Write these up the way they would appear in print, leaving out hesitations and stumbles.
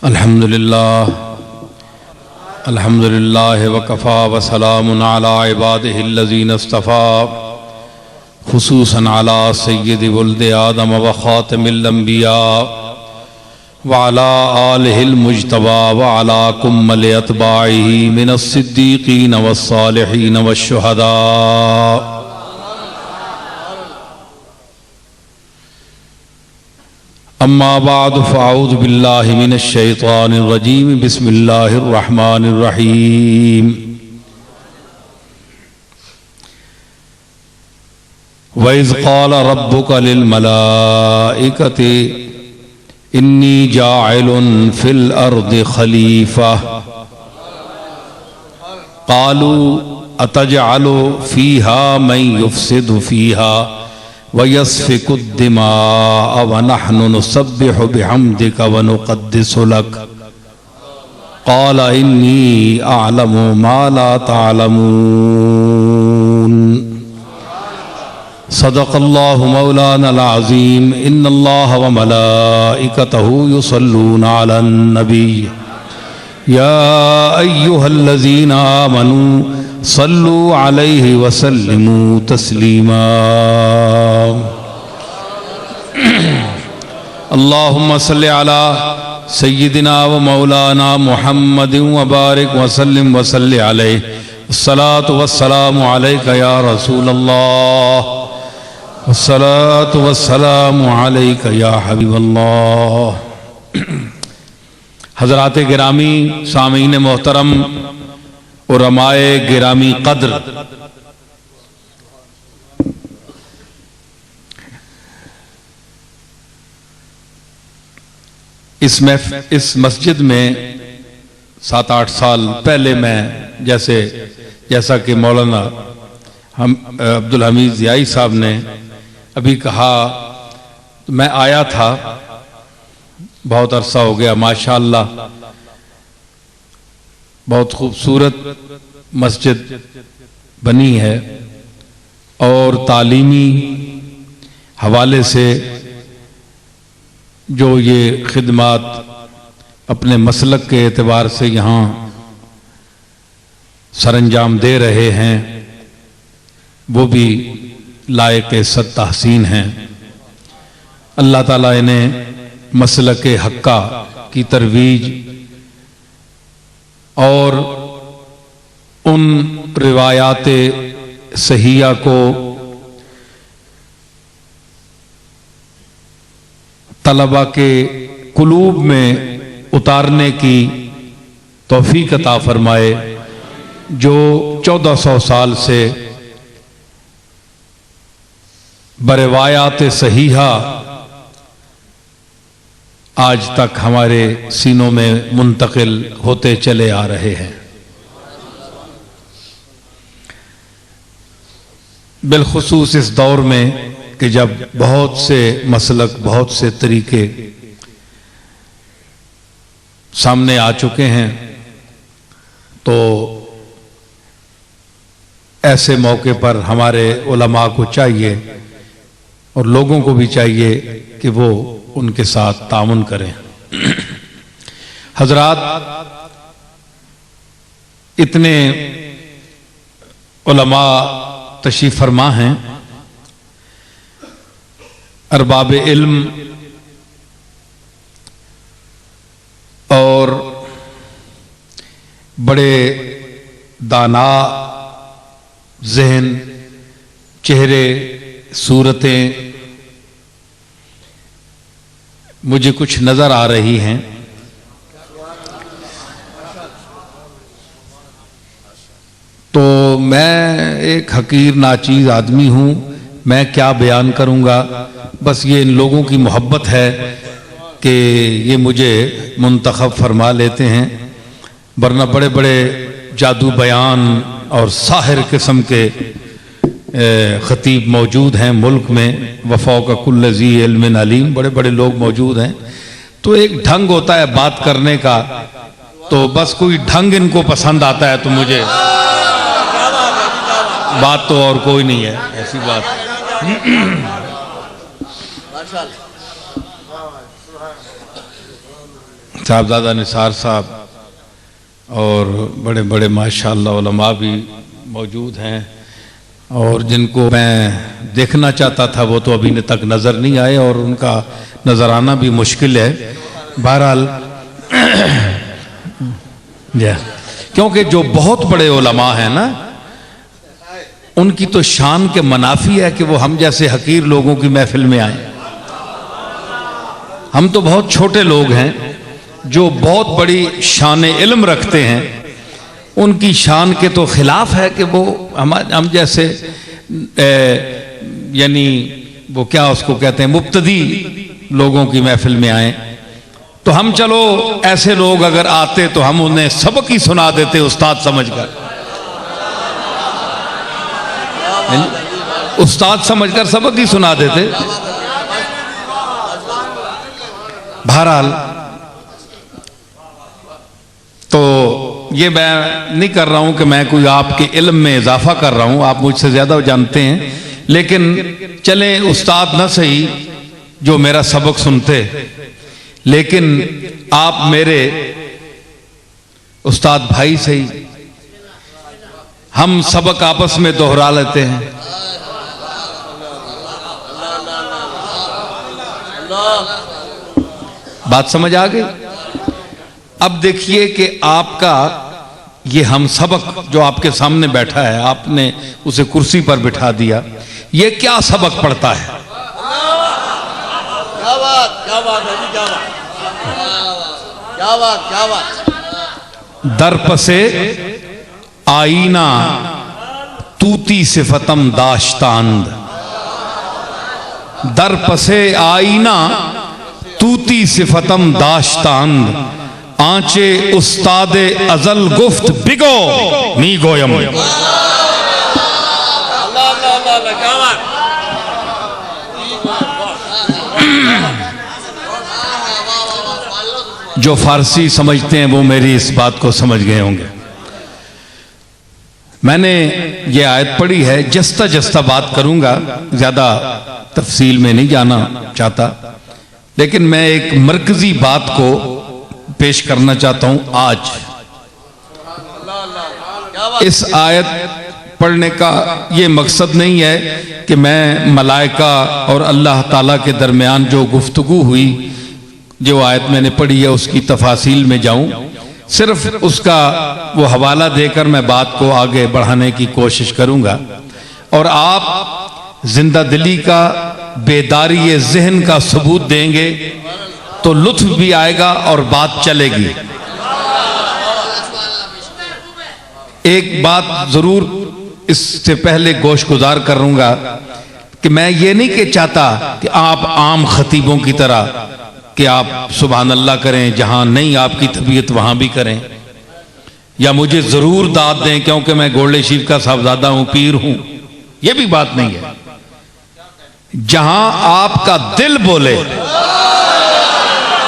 अल्हम्दुलिल्लाह वकफ़ा वसलामुन अला इबादिहिल्लज़ीना इस्तफ़ा खुसूसन अला सय्यिदि वुल्दि आदम व ख़ातिमिल अंबिया व अला आलिहिल मुज्तबा व अला कुम्मल अतबाइही मिनस सिद्दीक़ीन वस्सालिहीन वश्शुहदा। अम्मा बाद फ़अऊज़ु बिल्लाहि मिनश शैतानिर रजीम बिस्मिल्लाहिर रहमानिर रहीम। व इज़ क़ाल रब्बुका लिल मलाइकति इन्नी जाइलुन फिल अर्दि खलीफ़ा क़ालू अतजअलु फ़ीहा मन युफ़सिदु फ़ीहा व यस्फ़िकु दिमाअ व नहनु नुसब्बिहु बिहम्दिका व नुक़द्दिसु लक क़ाल इन्नी अअलमु मा ला तअलमून। सदक़ल्लाहु मौलानल अज़ीम। इन्नल्लाह व मलाइकतहु युसल्लूना अलन नबी या अय्युहल्लज़ीना आमनू सल्लु अलैहि वसल्लिमू तस्लीमा। अल्लाहुम्मा सल्लि अला सय्यिदिना व मौलाना मुहम्मदिन व बारिक वसल्लिम वसल्लि अलैहि। अस्सलातु वस्सलामु अलैका या रसूलल्लाह अस्सलातु वस्सलामु अलैका या हबीबल्लाह। हज़रात गिरामी, सामीन मोहतरम, उलमाए गिरामी कद्र, इस मस्जिद में 7-8 साल पहले मैं जैसा कि मौलाना अब्दुल हमीद ज़ियाई साहब ने अभी कहा, मैं आया था, बहुत अरसा हो गया। माशाअल्लाह बहुत खूबसूरत मस्जिद बनी है और तालीमी हवाले से जो ये खिदमात अपने मसलक के एतबार से यहाँ सरंजाम दे रहे हैं वो भी लायक इज़्ज़त तहसीन हैं। अल्लाह ताला इन्हें मसलक हक्का की तरवीज और उन रिवायात सहिया को तलबा के कुलूब में उतारने की तौफीक अता फरमाए, जो 1400 साल से बरिवायात सहीहा आज तक हमारे सीनों में मुंतकिल होते चले आ रहे हैं। बिलखुसूस इस दौर में कि जब बहुत से मसलक, बहुत से तरीके सामने आ चुके हैं, तो ऐसे मौके पर हमारे उलमा को चाहिए और लोगों को भी चाहिए कि वो उनके साथ तामुन करें। हजरात, इतने उलमा तशरीफ फरमा हैं, अरबाब इल्म और बड़े दाना ज़हन, चेहरे, सूरतें मुझे कुछ नजर आ रही हैं। तो मैं एक हकीर नाचीज आदमी हूं, मैं क्या बयान करूंगा। बस ये इन लोगों की मोहब्बत है कि ये मुझे मुंतखब फरमा लेते हैं, वरना बड़े बड़े जादू बयान और साहिर किस्म के ख़तीब मौजूद हैं मुल्क में। वफ़ौक़ कुल्ल ज़ी इल्मिन अलीम, बड़े बड़े लोग मौजूद हैं। तो एक ढंग होता है बात करने का, तो बस कोई ढंग इनको पसंद आता है, तो मुझे बात तो और कोई नहीं है, ऐसी बात। साहबजादा निसार साहब और बड़े बड़े माशाअल्लाह उलमा भी मौजूद हैं, और जिनको मैं देखना चाहता था वो तो अभी तक नज़र नहीं आए और उनका नज़र आना भी मुश्किल है। बहरहाल क्योंकि जो बहुत बड़े उलमा हैं ना, उनकी तो शान के मनाफी है कि वो हम जैसे हकीर लोगों की महफिल में आए। हम तो बहुत छोटे लोग हैं जो बहुत बड़ी शान इल्म रखते हैं, उनकी शान के तो खिलाफ है कि वो हम जैसे यानी वो क्या उसको कहते हैं मुब्तदी लोगों की महफिल में आए। तो हम चलो ऐसे लोग अगर आते तो हम उन्हें सबक ही सुना देते उस्ताद समझकर, उस्ताद समझकर सबक ही सुना देते। बहरहाल तो ये मैं नहीं कर रहा हूं कि मैं कोई आपके इल्म में इजाफा कर रहा हूं, आप मुझसे ज्यादा जानते हैं, लेकिन चलें उस्ताद न सही जो मेरा सबक सुनते, लेकिन आप मेरे उस्ताद भाई सही, हम सबक आपस में दोहरा लेते हैं। बात समझ आ गई? अब देखिए कि आपका ये हम सबक जो आपके सामने बैठा है, आपने उसे कुर्सी पर बिठा दिया, ये क्या सबक पढ़ता है? क्या बात है जी, क्या बात। दरपसे आईना तूती सिफतम दाश्तांद, दरपसे आईना तूती सिफतम दाश्तांद, आंचे उस्तादे अजल गुफ्त बिगो मी गोयम। जो फारसी समझते हैं वो मेरी इस बात को समझ गए होंगे। मैंने ये आयत पढ़ी है, जस्ता जस्ता बात करूंगा, ज्यादा तफसील में नहीं जाना चाहता, लेकिन मैं एक मरकजी बात को पेश करना चाहता हूं आज। इस आयत पढ़ने का ये मकसद नहीं है कि मैं मलाइका और अल्लाह ताला के दरमियान जो गुफ्तगू हुई, जो आयत मैंने पढ़ी है, उसकी तफासील में जाऊं। सिर्फ उसका वो हवाला देकर मैं बात को आगे बढ़ाने की कोशिश करूंगा, और आप जिंदा दिली का, बेदारी जहन का सबूत देंगे तो लुत्फ भी आएगा और बात चलेगी। एक बात जरूर इससे पहले गोशगुजार करूंगा कि मैं ये नहीं कि चाहता कि आप आम खतीबों की तरह कि आप सुभान अल्लाह करें, जहां नहीं आपकी तबीयत वहां भी करें, या मुझे जरूर दाद दें क्योंकि मैं गोल्डे शीफ का साहबजादा हूं, पीर हूं, यह भी बात नहीं है। जहां आपका दिल बोले,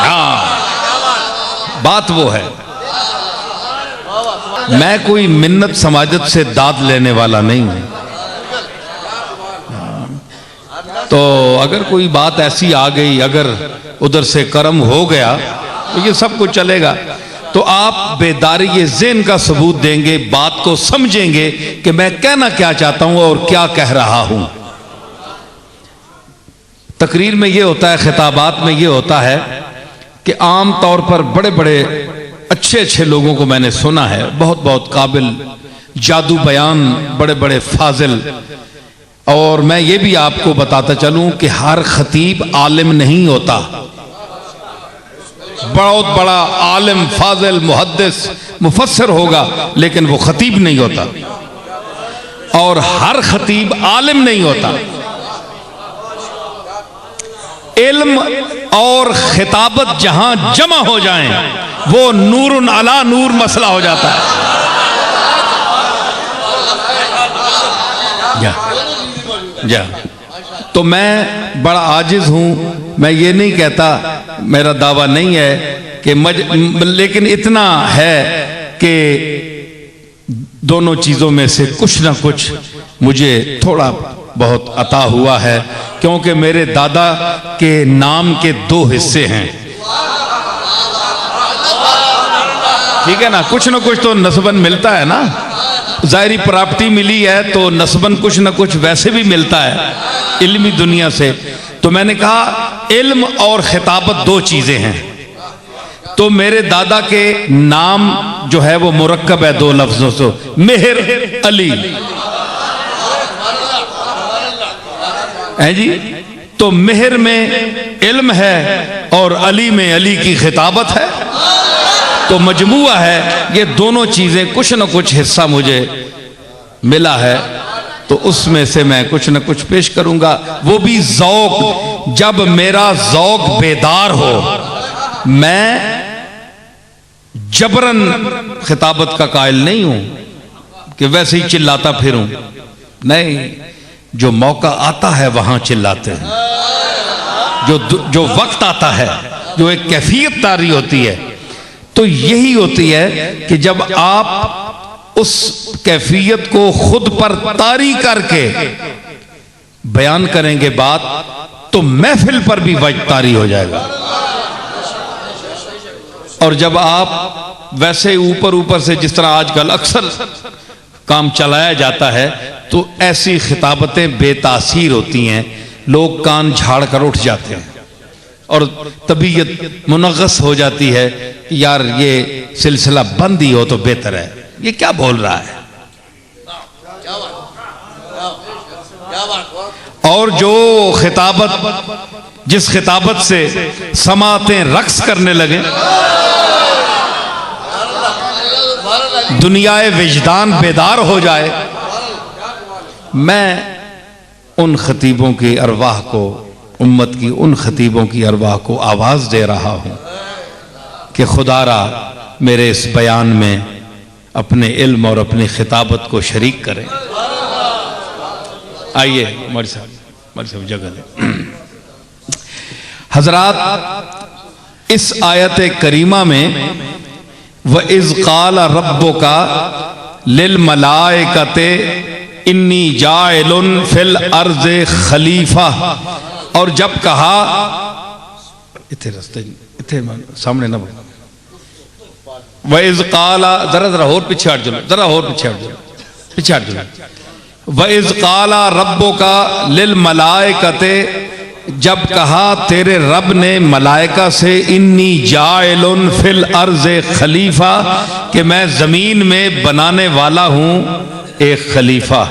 हाँ बात वो है। मैं कोई मिन्नत समाजत से दाद लेने वाला नहीं हूं, तो अगर कोई बात ऐसी आ गई, अगर उधर से कर्म हो गया तो ये सब कुछ चलेगा। तो आप बेदारी ज़हन का सबूत देंगे, बात को समझेंगे कि मैं कहना क्या चाहता हूं और क्या कह रहा हूं। तकरीर में ये होता है, खिताबात में ये होता है कि आम तौर पर बड़े बड़े अच्छे अच्छे लोगों को मैंने सुना है, बहुत बहुत काबिल, जादू बयान, बड़े बड़े फाजिल। और मैं ये भी आपको बताता चलूं कि हर खतीब आलिम नहीं होता। बहुत बड़ा आलिम, फाजिल, मुहद्दिस, मुफस्सिर होगा, लेकिन वो खतीब नहीं होता। और हर खतीब आलिम नहीं होता। इल्म और खिताबत जहां जमा हो जाएं, वो नूरुन अला नूर मसला हो जाता है। जा तो मैं बड़ा आजिज हूं, मैं ये नहीं कहता, मेरा दावा नहीं है कि लेकिन इतना है कि दोनों चीजों में से कुछ ना कुछ मुझे थोड़ा बहुत अता हुआ है, क्योंकि मेरे दादा के नाम के दो हिस्से हैं। ठीक है ना, कुछ ना कुछ तो नस्बन मिलता है ना, ज़ाहिरी प्रॉपर्टी मिली है तो नस्बन कुछ ना कुछ वैसे भी मिलता है इल्मी दुनिया से। तो मैंने कहा इल्म और खिताबत दो चीजें हैं। तो मेरे दादा के नाम जो है वो मुरक्कब है दो लफ्जों से, मेहर अली है जी। तो मेहर में इल्म है और अली में अली की खिताबत है, तो मजमुआ है। ये दोनों चीजें कुछ न कुछ हिस्सा मुझे मिला है, तो उसमें से मैं कुछ न कुछ पेश करूंगा। वो भी ज़ौक़, जब मेरा ज़ौक़ बेदार हो। मैं जबरन खिताबत का कायल नहीं हूं कि वैसे ही चिल्लाता फिरूं, नहीं। जो मौका आता है वहां चिल्लाते हैं, जो वक्त आता है, जो एक कैफियत तारी होती है, तो यही होती है कि जब आप उस कैफियत को खुद पर तारी करके बयान करेंगे बात, तो महफिल पर भी वजह तारी हो जाएगा। और जब आप वैसे ऊपर ऊपर से, जिस तरह आजकल अक्सर काम चलाया जाता है, तो ऐसी खिताबतें बेतासीर होती हैं, लोग कान झाड़ कर उठ जाते हैं और तबीयत मुनग़्ग़स हो जाती है कि यार ये सिलसिला बंद ही हो तो बेहतर है। ये क्या बोल रहा है? और जो खिताबत, जिस खिताबत से समातें रक्स करने लगे, दुनियाए विजदान बेदार हो जाए, मैं उन खतीबों की अरवाह को, उम्मत की उन खतीबों की अरवाह को आवाज दे रहा हूं कि खुदारा मेरे इस बयान में अपने इल्म और अपनी खिताबत को शरीक करें। आइए मौलवी साहब जगह दें। हजरात, इस आयत करीमा में व इज़ क़ाला रब्बुका लिल मलाइकते इन्नी जाइलुन फिल अर्ज़े खलीफा, और जब कहा, इतने रास्ते इतने सामने ना बोलो, व इज़ क़ाला, जरा और पीछे हट जाओ, जरा और पीछे हट जाओ। व इज़ क़ाला रब्बुका लिल मलाइकते, जब कहा तेरे रब ने मलाइका से, इन्नी जाइलुन फिल अर्ज़े खलीफा, कि मैं जमीन में बनाने वाला हूं एक खलीफा।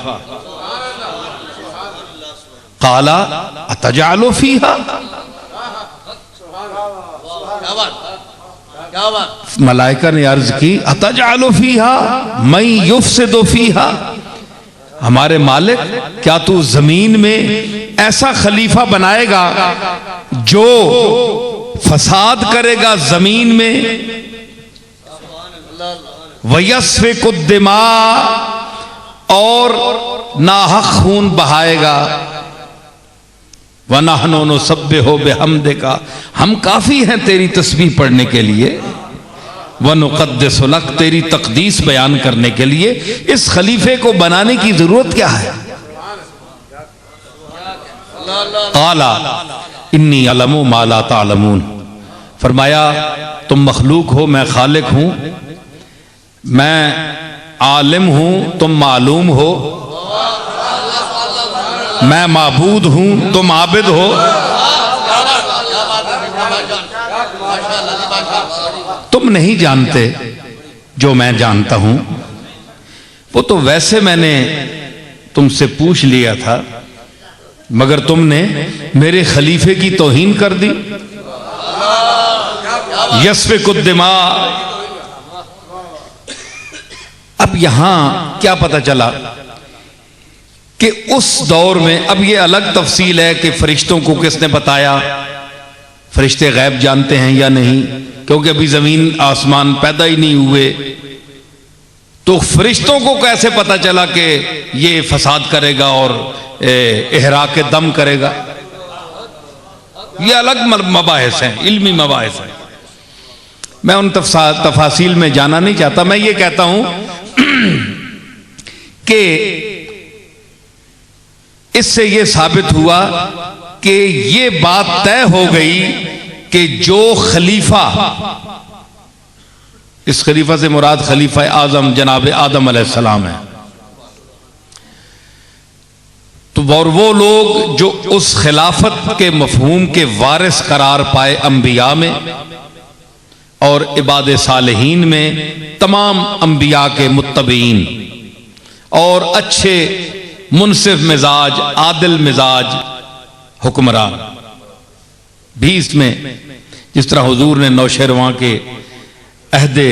काला अतजालु फीहा, मलाइका ने अर्ज की, अतजालु फीहा मैं युफ्सिदु फीहा, हमारे मालिक क्या तू जमीन में ऐसा खलीफा बनाएगा जो फसाद करेगा जमीन में, वयस्फिकु दिमा, और नाहक खून बहाएगा, वनहनु नुसब्बिहु बिहम्दिका, हम काफी हैं तेरी तस्बीह पढ़ने के लिए, वनुक़द्दिसु लक, तेरी तक़दीस बयान करने के लिए। इस खलीफे को बनाने की जरूरत क्या है? क़ाला इन्नी अलमु मा ला तालमून, फरमाया तुम मखलूक हो, मैं खालिक हूं, मैं आलिम हूं, तुम मालूम हो, मैं माबूद हूं, तुम आबिद हो। तुम नहीं जानते जो मैं जानता हूं, वो तो वैसे मैंने तुमसे पूछ लिया था, मगर तुमने मेरे खलीफे की तौहीन कर दी। यस्फिकु दिमा, अब यहां क्या पता चला कि उस दौर में, अब ये अलग तफसील है कि फरिश्तों को किसने बताया, फरिश्ते गैब जानते हैं या नहीं, क्योंकि अभी जमीन आसमान पैदा ही नहीं हुए, तो फरिश्तों को कैसे पता चला कि ये फसाद करेगा और इहराक दम करेगा? ये अलग मबाहिस हैं, इल्मी मबाहिस हैं, मैं उन तफासील में जाना नहीं चाहता। मैं ये कहता हूं कि इससे यह साबित हुआ कि ये बात तय हो गई कि जो खलीफा इस खलीफा से मुराद खलीफा आजम जनाब आदम अलैहिस्सलाम है। तो और वो लोग जो उस खिलाफत के मफहूम के वारिस करार पाए अंबिया में और इबाद सालिहीन में, तमाम अंबिया के मुत्तबीन और अच्छे मुनसिफ मिजाज आदिल मिजाज हुक्मरान भी इसमें, जिस तरह हुजूर ने नौशेरवां के अहदे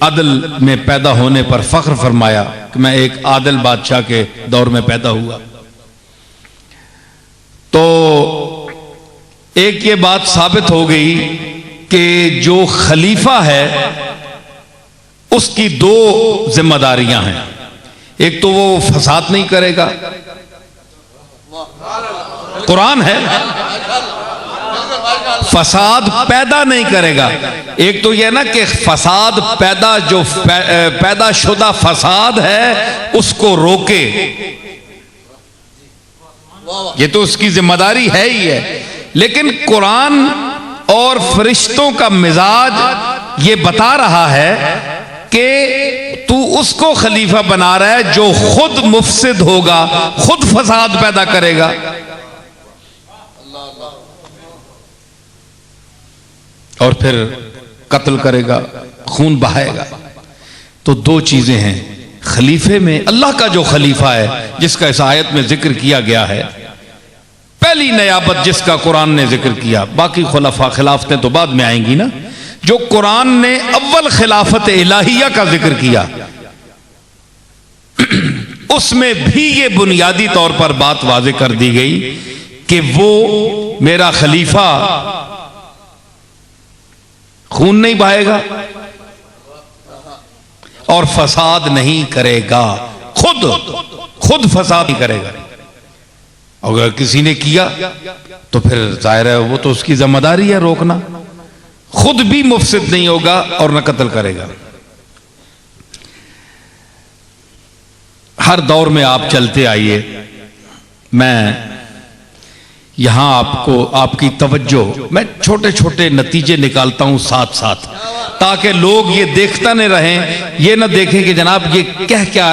अदल में पैदा होने पर फख्र फरमाया कि मैं एक आदिल बादशाह के दौर में पैदा हुआ। तो एक ये बात साबित हो गई कि जो खलीफा है उसकी दो जिम्मेदारियां हैं। एक तो वो फसाद नहीं करेगा, कुरान है, फसाद पैदा नहीं करेगा। एक तो यह ना कि फसाद पैदा, जो पैदा शुदा फसाद है उसको रोके, ये तो उसकी जिम्मेदारी है ही है। लेकिन कुरान और फरिश्तों का मिजाज ये बता रहा है कि तू उसको खलीफा बना रहा है जो खुद मुफसिद होगा, खुद फसाद पैदा करेगा। और फिर कत्ल करेगा, खून बहाएगा। तो दो चीजें हैं खलीफे में। अल्लाह का जो खलीफा है जिसका इस आयत में जिक्र किया गया है, पहली नयाबत जिसका कुरान ने जिक्र किया, बाकी खुलफा खिलाफतें तो बाद में आएंगी ना। जो कुरान ने अव्वल खिलाफत इलाहिया का जिक्र किया, उसमें भी ये बुनियादी तौर पर बात वाज़ेह कर दी गई कि वो मेरा खलीफा खून नहीं बहाएगा और फसाद नहीं करेगा, खुद फसाद नहीं करेगा। अगर किसी ने किया तो फिर जाहिर है वो तो उसकी जिम्मेदारी है रोकना। खुद भी मुफसिद नहीं होगा और न कत्ल करेगा। हर दौर में आप चलते आइए, मैं यहां आपको आपकी तवज्जो, मैं छोटे छोटे नतीजे निकालता हूं साथ साथ, ताकि लोग ये देखता नहीं रहें, ये ना देखें कि जनाब ये क्या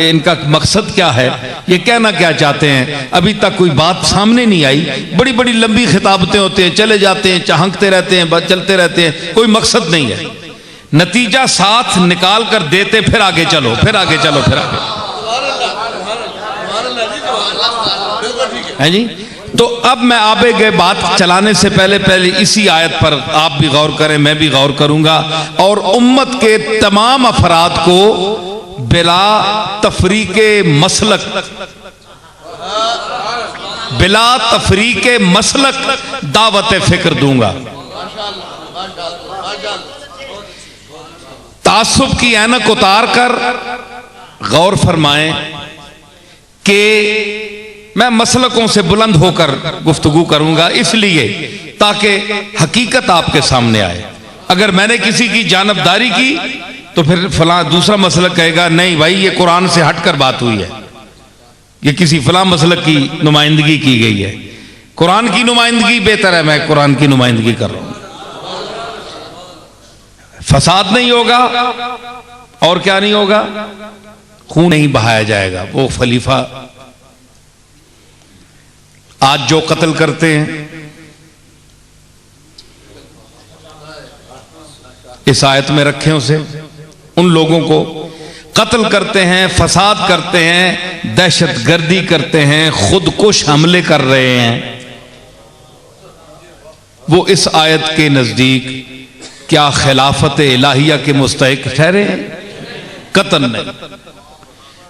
इनका मकसद क्या है, ये कहना क्या चाहते हैं। अभी तक कोई बात सामने नहीं आई। बड़ी बड़ी लंबी खिताबतें होते हैं, चले जाते हैं, चहकते रहते हैं, चलते रहते हैं, कोई मकसद नहीं है। नतीजा साथ निकाल कर देते, फिर आगे चलो, फिर आगे चलो, फिर आगे है जी। तो अब मैं आगे गए बात चलाने से पहले इसी आयत पर आप भी गौर करें, मैं भी गौर करूंगा, और उम्मत के तमाम अफराद को बिला तफरीके मसलक, बिला तफरीके मसलक दावत फिक्र दूंगा। तासुब की ऐनक उतार कर गौर फरमाएं कि मैं मसलकों से बुलंद होकर गुफ्तगू करूंगा, इसलिए ताकि हकीकत आपके सामने आए। अगर मैंने किसी की जानबदारी की तो फिर फलां दूसरा मसलक कहेगा नहीं भाई ये कुरान से हटकर बात हुई है, ये किसी फलां मसलक की नुमाइंदगी की गई है। कुरान की नुमाइंदगी बेहतर है, मैं कुरान की नुमाइंदगी कर रहा हूं। फसाद नहीं होगा और क्या नहीं होगा, खून नहीं बहाया जाएगा। वो खलीफा आज जो कत्ल करते हैं, इस आयत में रखें उसे, उन लोगों को कत्ल करते हैं, फसाद करते हैं, दहशतगर्दी करते हैं, खुदकुश हमले कर रहे हैं, वो इस आयत के नजदीक क्या खिलाफत इलाहिया के मुस्तहिक ठहरे हैं? कत्ल नहीं।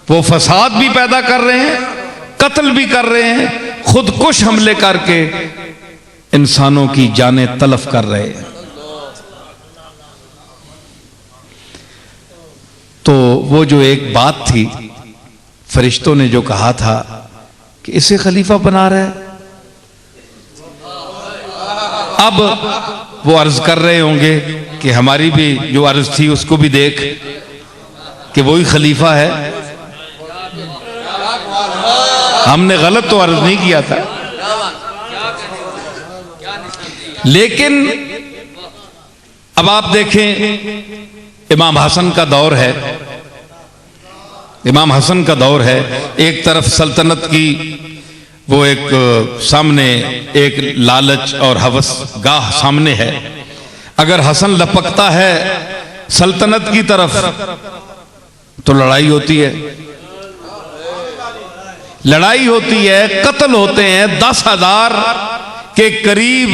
वो फसाद भी पैदा कर रहे हैं, कत्ल भी कर रहे हैं, खुदकुश हमले करके इंसानों की जानें तलफ कर रहे हैं। तो वो जो एक बात थी, फरिश्तों ने जो कहा था कि इसे खलीफा बना रहा है, अब वो अर्ज कर रहे होंगे कि हमारी भी जो अर्ज थी उसको भी देख कि वही खलीफा है। हमने गलत तो अर्ज नहीं किया था, लेकिन अब आप देखें इमाम हसन का दौर है, इमाम हसन का दौर है। एक तरफ सल्तनत की वो एक सामने एक लालच और हवस गाह सामने है। अगर हसन लपकता है सल्तनत की तरफ तो लड़ाई होती है, लड़ाई होती है, कत्ल होते हैं। 10,000 के करीब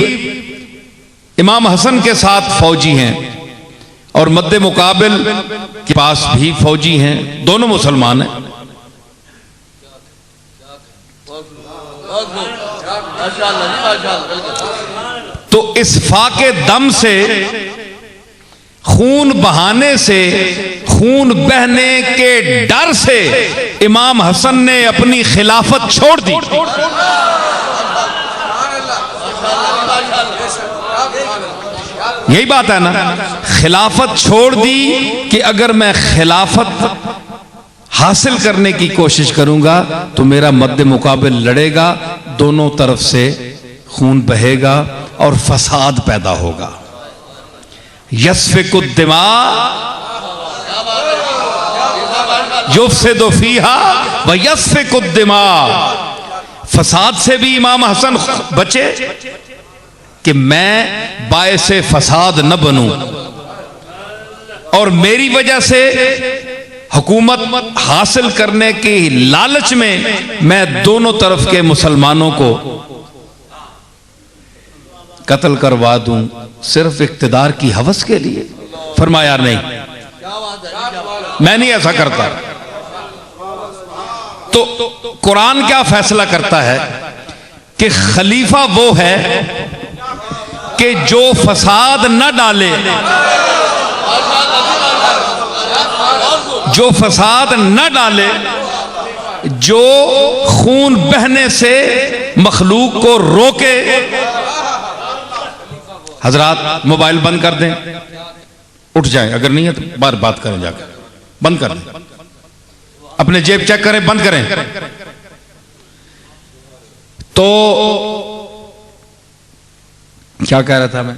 इमाम हसन के साथ फौजी हैं और मद्दे मुकाबिल के पास भी फौजी हैं, दोनों मुसलमान हैं। तो इस फाके दम से, खून बहाने से, खून बहने के डर से इमाम हसन ने अपनी खिलाफत छोड़ दी। यही बात है ना, खिलाफत छोड़ दी कि अगर मैं खिलाफत हासिल करने की कोशिश करूंगा तो मेरा मद्दे मुकाबिल लड़ेगा, दोनों तरफ से खून बहेगा और फसाद पैदा होगा। यस्फिकुद्दिमा युफ्सिदु फीहा व यस्फिकुद्दिमा। फसाद से भी इमाम हसन बचे कि मैं बायसे फसाद न बनूं और मेरी वजह से हुकूमत हासिल करने की लालच में मैं दोनों तरफ के मुसलमानों को कत्ल करवा दूं सिर्फ इक्तिदार की हवस के लिए। फरमाया नहीं, मैं नहीं ऐसा करता। तो कुरान क्या फैसला करता है कि खलीफा वो है कि जो फसाद न डाले, जो फसाद न डाले, जो खून बहने से मखलूक को रोके। हजरात मोबाइल बंद कर दें, उठ जाएं, अगर नहीं है तो बार बात करें, जाकर बंद कर दें, अपने जेब चेक करें, बंद करें। तो क्या कह रहा था मैं?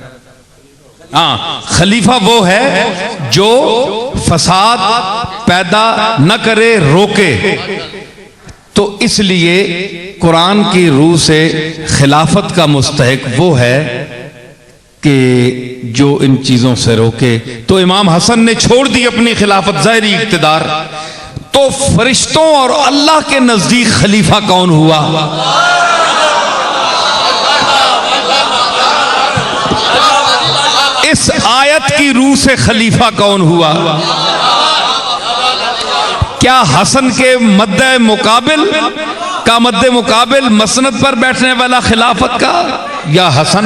हाँ, खलीफा वो है जो फसाद पैदा न करे, रोके। तो इसलिए कुरान की रूह से खिलाफत का मुस्तहिक वो है कि जो इन चीजों से रोके। तो इमाम हसन ने छोड़ दी अपनी खिलाफत, ज़ाहिरी इक़्तिदार। तो फरिश्तों और अल्लाह के नजदीक खलीफा कौन हुआ? इस आयत की रूह से खलीफा कौन हुआ? क्या हसन के मद्दे मुकाबिल का मद्दे मुकाबिल मसनद पर बैठने वाला खिलाफत का, या हसन?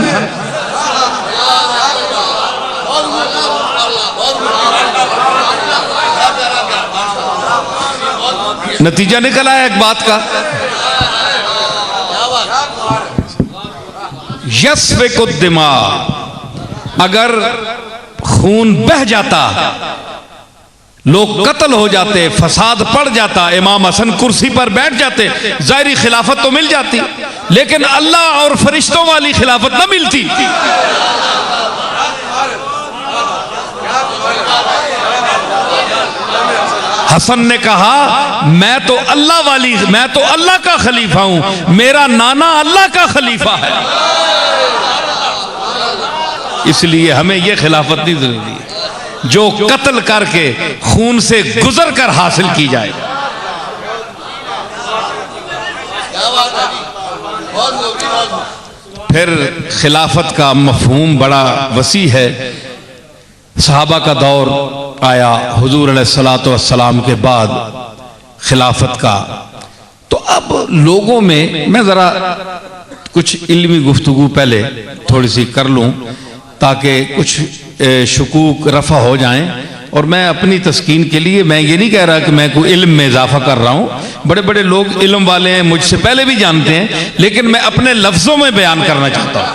नतीजा निकल आया एक बात का, यस्फिकुद्दिमा। अगर खून बह जाता, लोग कत्ल हो जाते, फसाद पड़ जाता, इमाम हसन कुर्सी पर बैठ जाते, ज़ाहिरी खिलाफत तो मिल जाती, लेकिन अल्लाह और फरिश्तों वाली खिलाफत न मिलती। हसन ने कहा मैं तो अल्लाह का खलीफा हूं, मेरा नाना अल्लाह का खलीफा है, इसलिए हमें यह खिलाफत नहीं जरूरी है जो कत्ल करके खून से गुजर कर हासिल की जाए। फिर खिलाफत का मफहूम बड़ा वसी है। सहाबा का दौर आया हुजूर अलैहिस्सलातु वस्सलाम के बाद खिलाफत का, तो अब लोगों में मैं जरा कुछ इल्मी गुफ्तगू पहले थोड़ी सी कर लूं ताकि कुछ शुकूक रफा हो जाएं। और मैं अपनी तस्कीन के लिए मैं ये नहीं कह रहा कि मैं कोई इल्म में इजाफा कर रहा हूं, बड़े बड़े लोग इल्म वाले हैं, मुझसे पहले भी जानते हैं, लेकिन मैं अपने लफ्जों में बयान करना चाहता हूं,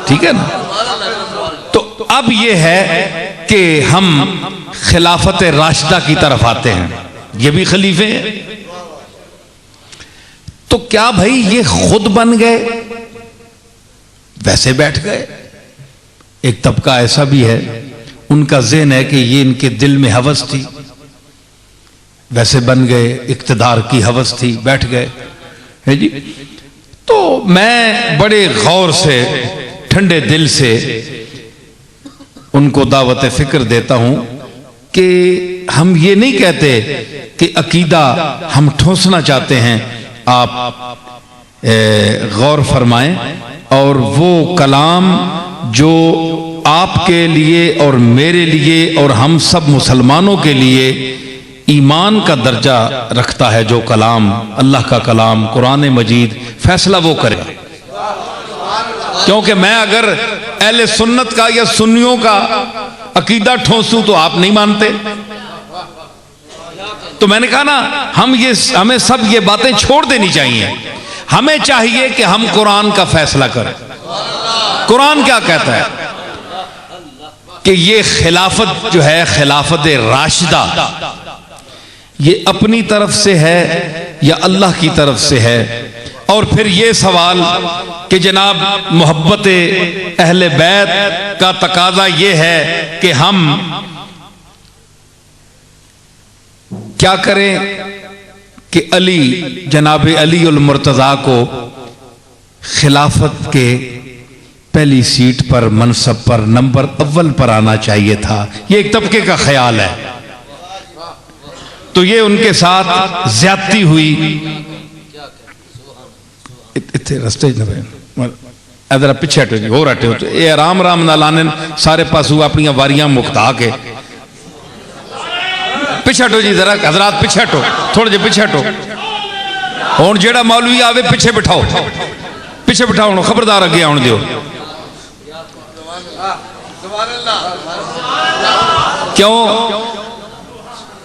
ठीक है ना? तो अब यह है कि हम खिलाफत राशिदा की तरफ आते हैं, ये भी खलीफे हैं। तो क्या भाई ये खुद बन गए, वैसे बैठ गए? एक तबका ऐसा भी है उनका ज़हन है कि ये इनके दिल में हवस थी, वैसे बन गए, इक़्तिदार की हवस थी, बैठ गए, है जी। तो मैं बड़े गौर से, ठंडे दिल से उनको दावत फ़िक्र देता हूं कि हम ये नहीं कहते कि अकीदा हम ठोंसना चाहते हैं, आप गौर फरमाएं और वो कलाम जो आपके लिए और मेरे लिए और हम सब मुसलमानों के लिए ईमान का दर्जा रखता है, जो कलाम अल्लाह का कलाम कुरान मजीद, फैसला वो करे। क्योंकि मैं अगर अहले सुन्नत का या सुन्नियों का अकीदा ठोंसूं तो आप नहीं मानते। तो मैंने कहा ना, हमें सब ये बातें छोड़ देनी चाहिए। हमें चाहिए कि हम कुरान का फैसला करें। कुरान क्या कहता है कि ये खिलाफत जो है, खिलाफत राशिदा, ये अपनी तरफ से है या अल्लाह की तरफ से है। और फिर ये सवाल कि जनाब मोहब्बत अहले बैत का तकाजा ये है कि हम क्या करें कि अली, जनाब अली उल मुर्तज़ा को खिलाफत के पहली सीट पर, मनसब पर, नंबर अव्वल पर आना चाहिए था। ये एक तबके का ख्याल है। तो ये उनके साथ ज्यादती हुई। इतने रस्ते इधर पिछे हटो जी, होर हटे हो तो ये आराम आराम ना लाने सारे पासू अपनी वारियां मुक्ता के पिछे हटो जी, जरा हजरात पिछे हटो, थोड़े जे पिछे हटो। हुण जेड़ा मौलवी आवे पिछे बिठाओ, पिछे बिठाओ, खबरदार अगे आउण दिओ। क्यों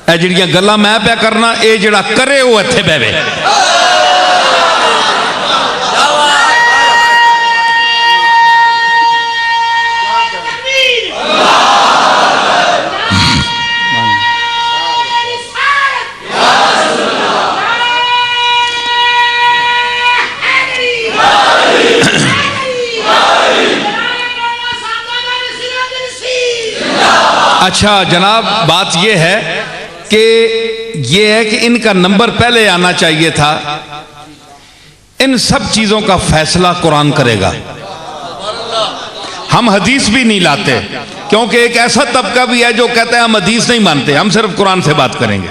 ए जिहड़ियां गल्लां मैं पिया करना, ये जिहड़ा करे वो इत्थे बैवे। अच्छा जनाब, बात यह है कि इनका नंबर पहले आना चाहिए था। इन सब चीजों का फैसला कुरान करेगा। हम हदीस भी नहीं लाते, क्योंकि एक ऐसा तबका भी है जो कहता है हम हदीस नहीं मानते, हम सिर्फ कुरान से बात करेंगे।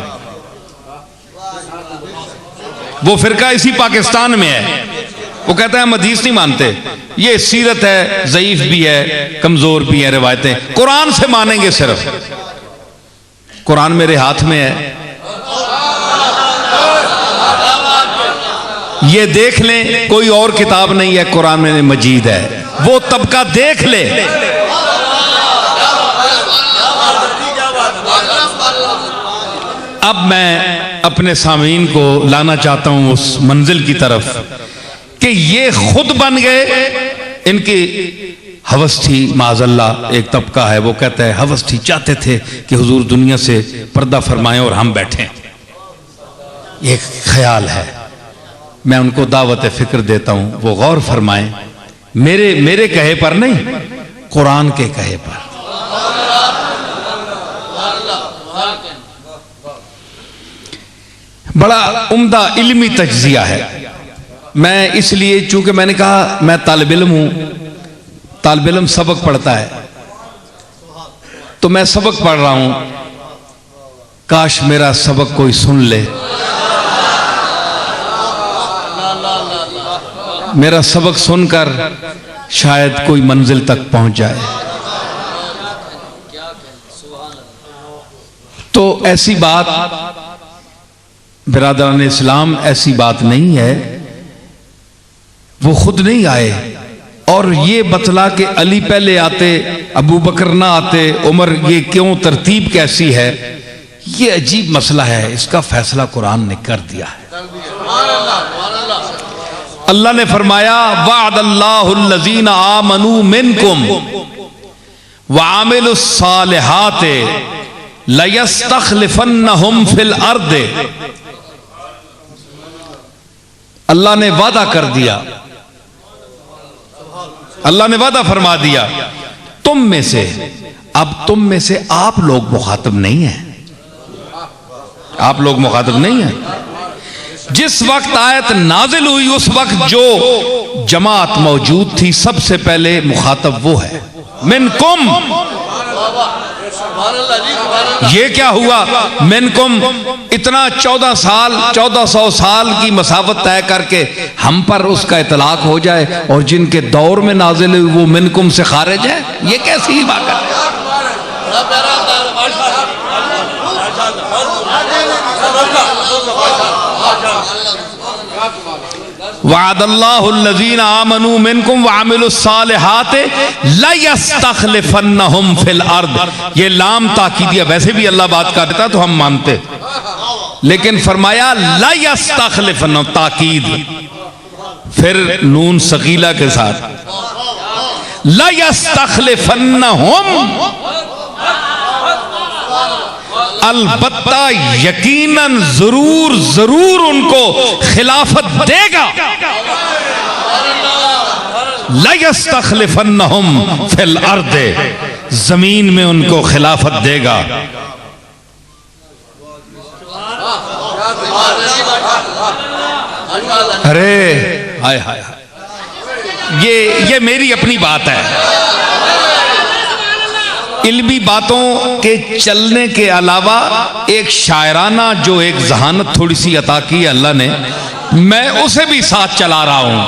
वो फिरका इसी पाकिस्तान में है, वो कहता है हम हदीस नहीं मानते। ये सीरत है, ज़ईफ भी है, कमजोर भी है, रिवायतें कुरान से मानेंगे सिर्फ। कुरान मेरे हाथ में है, ये देख लें, कोई और किताब नहीं है, कुरान में मजीद है। वो तबका देख ले। अब मैं अपने सामीन को लाना चाहता हूं उस मंजिल की तरफ कि ये खुद बन गए। इनकी हवस थी, माज़अल्ला एक तबका है वो कहता है हवस थी, चाहते थे कि हुजूर दुनिया से पर्दा फरमाएं और हम बैठें। ये ख्याल है। मैं उनको दावत फिक्र देता हूं, वो गौर फरमाएं, मेरे कहे पर नहीं, कुरान के कहे पर। बड़ा उम्दा इल्मी तज्जिया है। मैं इसलिए, चूंकि मैंने कहा मैं तालिब इल्म हूं, तालिब इल्म सबक पढ़ता है, तो मैं सबक पढ़ रहा हूं। काश मेरा सबक कोई सुन ले, मेरा सबक सुनकर शायद कोई मंजिल तक पहुंच जाए। तो ऐसी बात बिरादरान इस्लाम, ऐसी बात नहीं है। वो खुद नहीं आए और ये बतला के अली पहले आते, अबू बकर ना आते, उमर, ये क्यों, तरतीब कैसी है, ये अजीब मसला है। इसका फैसला कुरान ने कर दिया है। अल्लाह ने फरमाया वअदल्लाहुल्लज़ीना आमनू मिनकुम व आमिलुस सालिहात लयस्तखलिफन्नहुम फिल अर्द। अल्लाह ने वादा कर दिया, अल्लाह ने वादा फरमा दिया, तुम में से अब तुम में से आप लोग मुखातब नहीं हैं, आप लोग मुखातब नहीं हैं। जिस वक्त आयत नाजिल हुई उस वक्त जो जमात मौजूद थी सबसे पहले मुखातब वो है, मिनकुम। ये क्या हुआ मिनकुम, इतना 1400 साल की मसावत तय करके हम पर उसका इतलाक हो जाए और जिनके दौर में नाजिल हुई वो मिनकुम से खारिज है, ये कैसी बात है। वअदल्लाहुल्लज़ीना आमनू मिनकुम वअमिलुस्सालिहात लयस्तखलिफन्नहुम फिल अर्द। ये लाम ताकीदिया, वैसे भी अल्लाह बात कर देता तो हम मानते, लेकिन फरमाया लयस्तखलिफन्नहुम, ताकीद, फिर नून सकीला के साथ लयस्तखलिफन्नहुम, अलबत्ता यकीनन जरूर जरूर उनको खिलाफत देगा। लयस्तखलिफन्नहुम फिल अर्द, जमीन में उनको खिलाफत देगा। अरे हाय हाय, ये मेरी अपनी बात है। इल्मी बातों के चलने के अलावा एक शायराना जो एक जहानत थोड़ी सी अता की अल्लाह ने, मैं उसे भी साथ चला रहा हूं।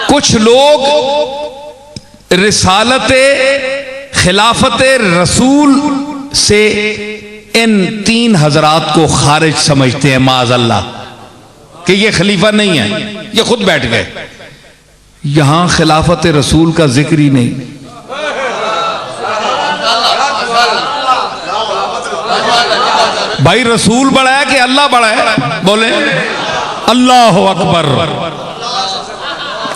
कुछ लोग रिसालत खिलाफत रसूल से इन 3 हजरात को खारिज समझते हैं माज़अल्लाह, कि ये खलीफा नहीं है, ये खुद बैठ गए। यहां खिलाफत रसूल का जिक्र ही नहीं। भाई रसूल बड़ा है कि अल्लाह बड़ा है? बोले अल्लाह अकबर,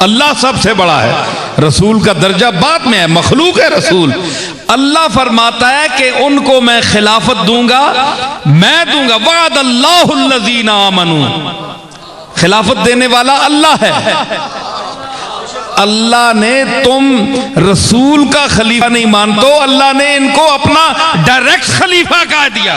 अल्लाह सबसे बड़ा है, रसूल का दर्जा बाद में है, मखलूक है रसूल। अल्लाह फरमाता है कि उनको मैं खिलाफत दूंगा, मैं दूंगा। वअदल्लाहुल्लज़ीना आमनू, खिलाफत देने वाला अल्लाह है। अल्लाह ने, तुम रसूल का खलीफा नहीं मानते, अल्लाह ने इनको अपना डायरेक्ट खलीफा कह दिया।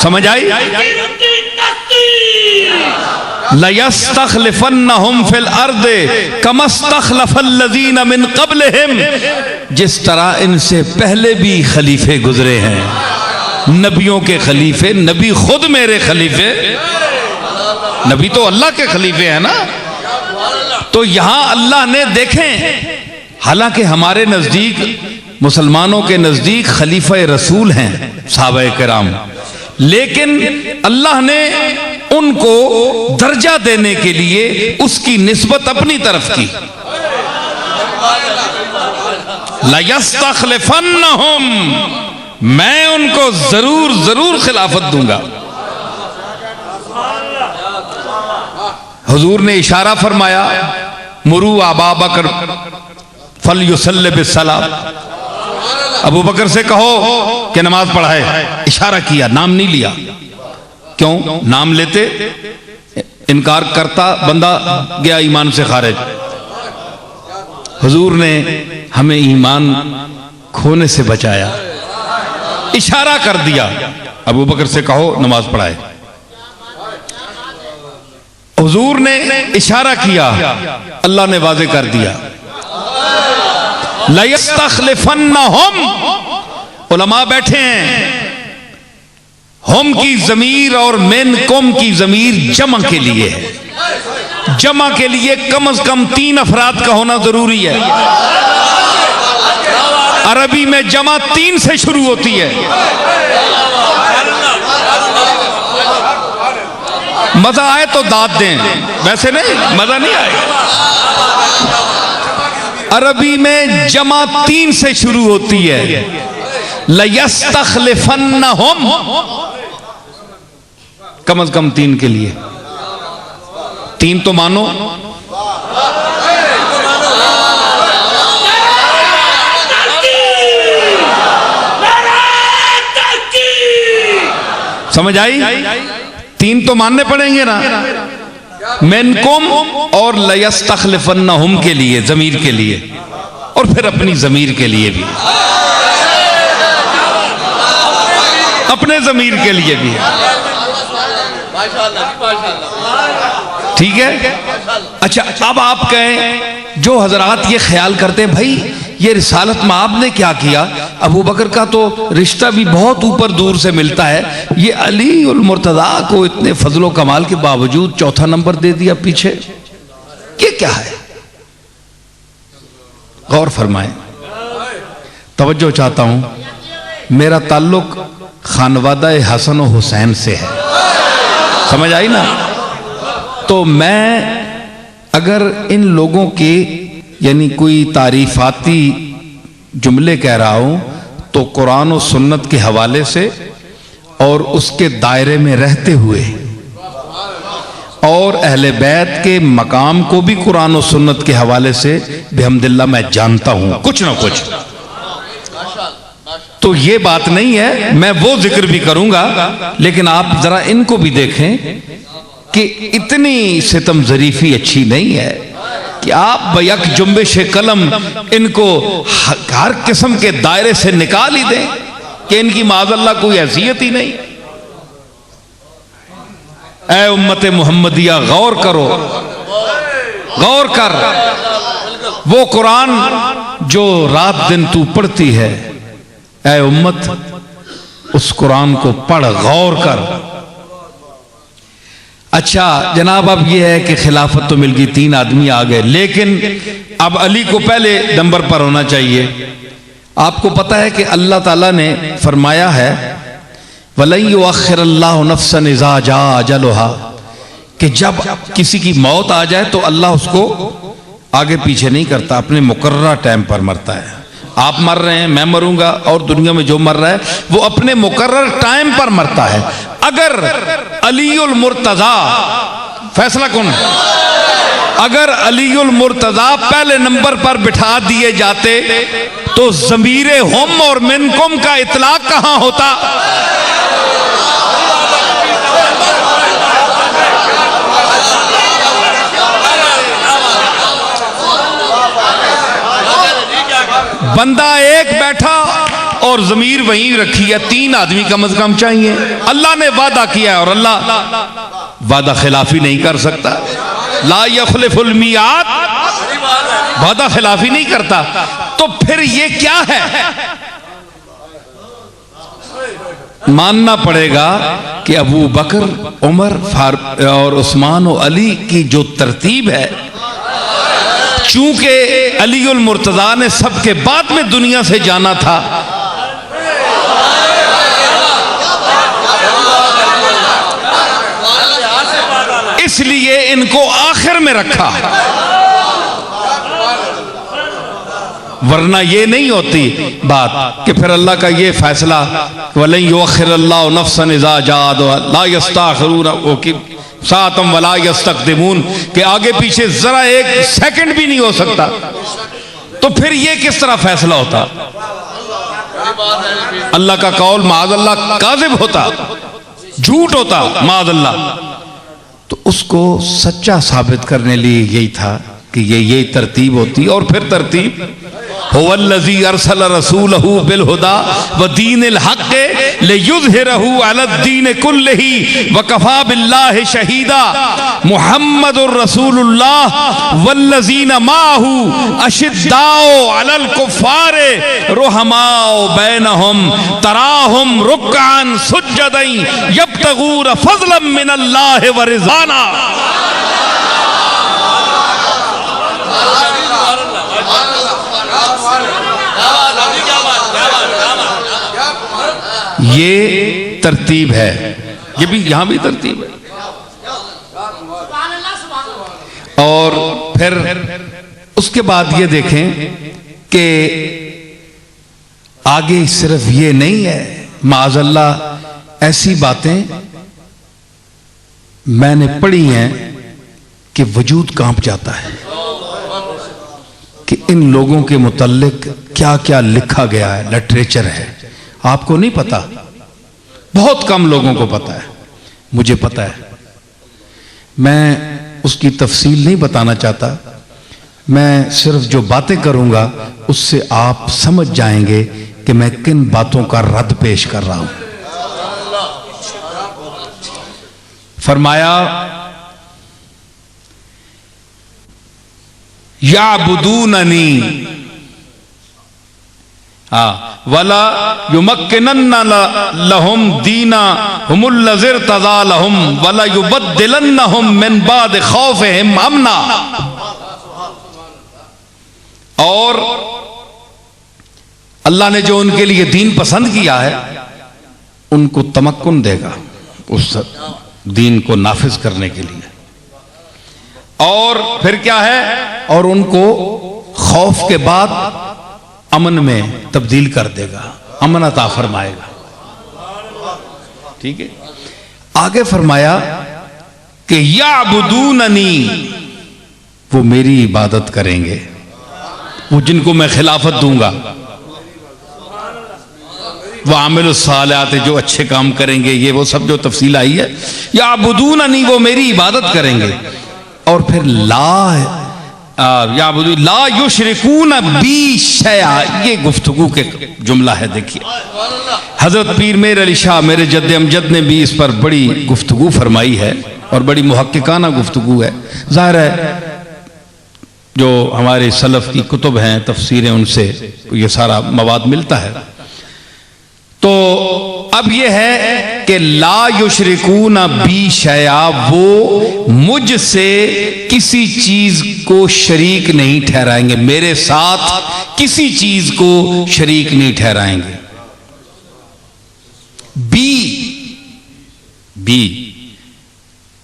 समझ आई? लयस्तखलिफन्नहुम फिल अर्द कमस्तखलफल्लज़ीना मिन क़ब्लिहिम, जिस तरह इनसे पहले भी खलीफे गुजरे हैं, नबियों के खलीफे, नबी खुद मेरे खलीफे, नबी तो अल्लाह के खलीफे हैं ना। तो यहां अल्लाह ने, देखें, हालांकि हमारे नजदीक, मुसलमानों के नजदीक खलीफा रसूल हैं सहाबाए किराम, लेकिन अल्लाह ने उनको दर्जा देने के लिए उसकी निस्बत अपनी तरफ की। लयस्तखलिफन्नहुम, मैं उनको जरूर जरूर खिलाफत दूंगा। हुजूर ने इशारा फरमाया, मुरू अबा बकर फलयुसल्लि बिस्सलात, अबू बकर से कहो कि नमाज पढ़ाए। इशारा किया, नाम नहीं लिया। क्यों? नाम लेते इनकार करता बंदा गया ईमान से खारिज। हुजूर ने हमें ईमान खोने से बचाया, इशारा कर दिया, अबू बकर से कहो नमाज पढ़ाए। हुजूर ने इशारा किया, अल्लाह ने वाज़े कर दिया। लयस्तखलिफन्नहुम, उलमा बैठे हैं, हम की जमीर और मिनकुम की जमीर जमा के लिए है। जमा के लिए कम से कम 3 अफराद का होना जरूरी है। अरबी में जमा 3 से शुरू होती है। मजा आए तो दाद दें, वैसे नहीं, मजा नहीं आएगा। अरबी में जमा 3 से शुरू होती है। लयस्तखलिफन्नहुम, कम से कम 3 के लिए। 3 तो मानो। समझ आई? तीन तो मानने पड़ेंगे ना, मिनकुम और लयस्तखलिफन्नहुम के लिए, जमीर के लिए, और फिर अपनी जमीर के लिए भी, अपने जमीर के लिए भी। ठीक है। अच्छा, अब आप कहें जो हजरात ये ख्याल करते हैं भाई ये रिसालत माब ने क्या किया, अबू बकर का तो रिश्ता भी बहुत ऊपर दूर से मिलता है, ये अली उल मुर्तज़ा को इतने फजलो कमाल के बावजूद चौथा नंबर दे दिया पीछे, ये क्या है? गौर फरमाएं, तवज्जो चाहता हूं। मेरा ताल्लुक खानवादा हसन और हुसैन से है, समझ आई ना? तो मैं अगर इन लोगों के यानी कोई तारीफाती जुमले कह रहा हूं तो कुरान और सुन्नत के हवाले से और उसके दायरे में रहते हुए, और अहले बैत के मकाम को भी कुरान और सुन्नत के हवाले से बिहम्दिल्लाह मैं जानता हूं कुछ ना कुछ। तो ये बात नहीं है, मैं वो जिक्र भी करूंगा, लेकिन आप जरा इनको भी देखें कि इतनी सितम जरीफी अच्छी नहीं है कि आप बयक जुम्बिश कलम इनको हर किस्म के दायरे से निकाल ही दें कि इनकी माज़अल्लाह कोई हैसियत ही नहीं। ऐ उम्मत मुहम्मदिया, गौर करो, गौर कर, वो कुरान जो रात दिन तू पढ़ती है, ऐ उम्मत उस कुरान को पढ़, गौर कर। अच्छा जनाब, अब यह है कि खिलाफत तो मिल गई, 3 आदमी आ गए, लेकिन अब अली को पहले नंबर पर होना चाहिए। आपको पता है कि अल्लाह ताला ने फरमाया है वलन युअख्खिरुल्लाहु नफ्सन इज़ा जाअ अजलुहा, कि जब किसी की मौत आ जाए तो अल्लाह उसको आगे पीछे नहीं करता, अपने मुकर्रर टाइम पर मरता है। आप मर रहे हैं, मैं मरूंगा, और दुनिया में जो मर रहा है वो अपने मुकर्रर टाइम पर मरता है। अगर अलीउल मुर्तज़ा, फैसला कौन है, अगर अलीउल मुर्तज़ा पहले नंबर पर बिठा दिए जाते तो ज़मीरे हुम और मिनकुम का इतलाक कहां होता? बंदा एक बैठा और जमीर वहीं रखी है, 3 आदमी कम से कम चाहिए। अल्लाह ने वादा किया है और अल्लाह वादा खिलाफी नहीं कर सकता। ला यखलिफुल मियाद, वादा खिलाफी नहीं करता। तो फिर ये क्या है? मानना पड़ेगा कि अबू बकर, उमर और उस्मान और अली की जो तरतीब है, चूंकि अलीउल मुर्तज़ा ने सबके बाद में दुनिया से जाना था, इसलिए इनको आखिर में रखा, वरना ये नहीं होती बात कि फिर अल्लाह का ये फैसला वलन युअख्खिरुल्लाहु नफ्सन इज़ा जाअ ला यस्तअखिरून सातम वला यस्तक़दिमून, के आगे पीछे जरा एक सेकंड भी नहीं हो सकता। तो फिर ये किस तरह फैसला होता? अल्लाह का कौल माज़अल्लाह काज़िब होता, झूठ होता माज़अल्लाह। तो उसको सच्चा साबित करने लिए यही था कि ये तरतीब होती। और फिर तरतीब हुवल्लज़ी अरसल रसूलहू बिल हुदा व दीनिल हक़्क़ लियुज़हिरहू अलद्दीन कुल्लिही व कफ़ा बिल्लाहि शहीदा मुहम्मदुर रसूलुल्लाह वल्लज़ीना माअहू अशिद्दाउ अलल कुफ़्फ़ारि रुहमाउ बैनहुम तराहुम रुक्अन सुज्जदन यब्तगून फ़ज़लन मिनल्लाहि व रिज़वाना। ये तरतीब है, ये भी यहां भी तरतीब है। और फिर उसके बाद ये देखें कि आगे सिर्फ ये नहीं है, माज़अल्लाह ऐसी बातें मैंने पढ़ी हैं कि वजूद कांप जाता है कि इन लोगों के मुतल्लिक क्या क्या लिखा गया है, लिटरेचर है, आपको नहीं पता। बहुत कम लोगों को पता है, मुझे पता है। मैं उसकी तफसील नहीं बताना चाहता, मैं सिर्फ जो बातें करूंगा उससे आप समझ जाएंगे कि मैं किन बातों का रद्द पेश कर रहा हूं। फरमाया याबुदूननी वला युमक्किनन्ना लहुम दीना हुमुल्लज़िर तज़ा लहुम वला युबद्दिलन्नहुम मिन बाद खौफिहिम अमना। और अल्लाह ने जो उनके लिए दीन पसंद किया है उनको तमक्कुन देगा उस दीन को नाफिज करने के लिए। और फिर क्या है, और उनको खौफ के बाद अमन में तब्दील कर देगा, अमन अता फरमाएगा। ठीक है, आगे फरमाया कि याबुदूननी, वो मेरी इबादत करेंगे, वो जिनको मैं खिलाफत दूंगा, वो आमिल सालिहात, जो अच्छे काम करेंगे, ये वो सब जो तफसील आई है। याबुदूननी, वो मेरी इबादत करेंगे। और फिर ला युशरिकून बी शैआ, ये गुफ्तगू के जुमला है। देखिए हजरत पीर मेर अली शाह मेरे जद्द अमजद ने भी इस पर बड़ी गुफ्तगू फरमाई है और बड़ी मुहक्किकाना गुफ्तगू है। जाहिर है जो हमारे सलफ की कुतुब हैं, तफसीरें, उनसे ये सारा मवाद मिलता है। तो अब यह है कि ला युशरिकून बी शैआ, वो मुझसे किसी चीज को शरीक नहीं ठहराएंगे, मेरे साथ किसी चीज को शरीक नहीं ठहराएंगे। बी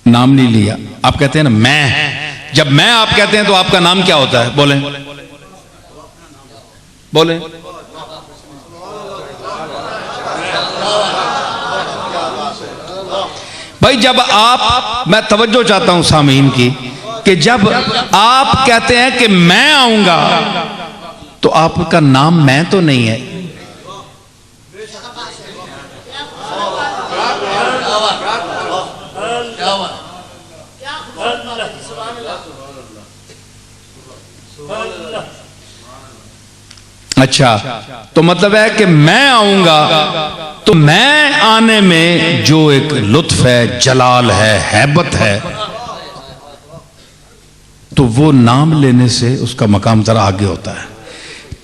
नाम नहीं लिया, आप कहते हैं ना मैं, जब मैं आप कहते हैं तो आपका नाम क्या होता है? बोलें बोलें। भाई जब आप, मैं तवज्जो चाहता हूं सामीन की, कि जब आप कहते हैं कि मैं आऊंगा तो आपका नाम मैं तो नहीं है। अच्छा, तो मतलब है कि मैं आऊंगा तो मैं आने में जो एक लुत्फ है, जलाल है, हैबत है, तो वो नाम लेने से उसका मकाम जरा आगे होता है।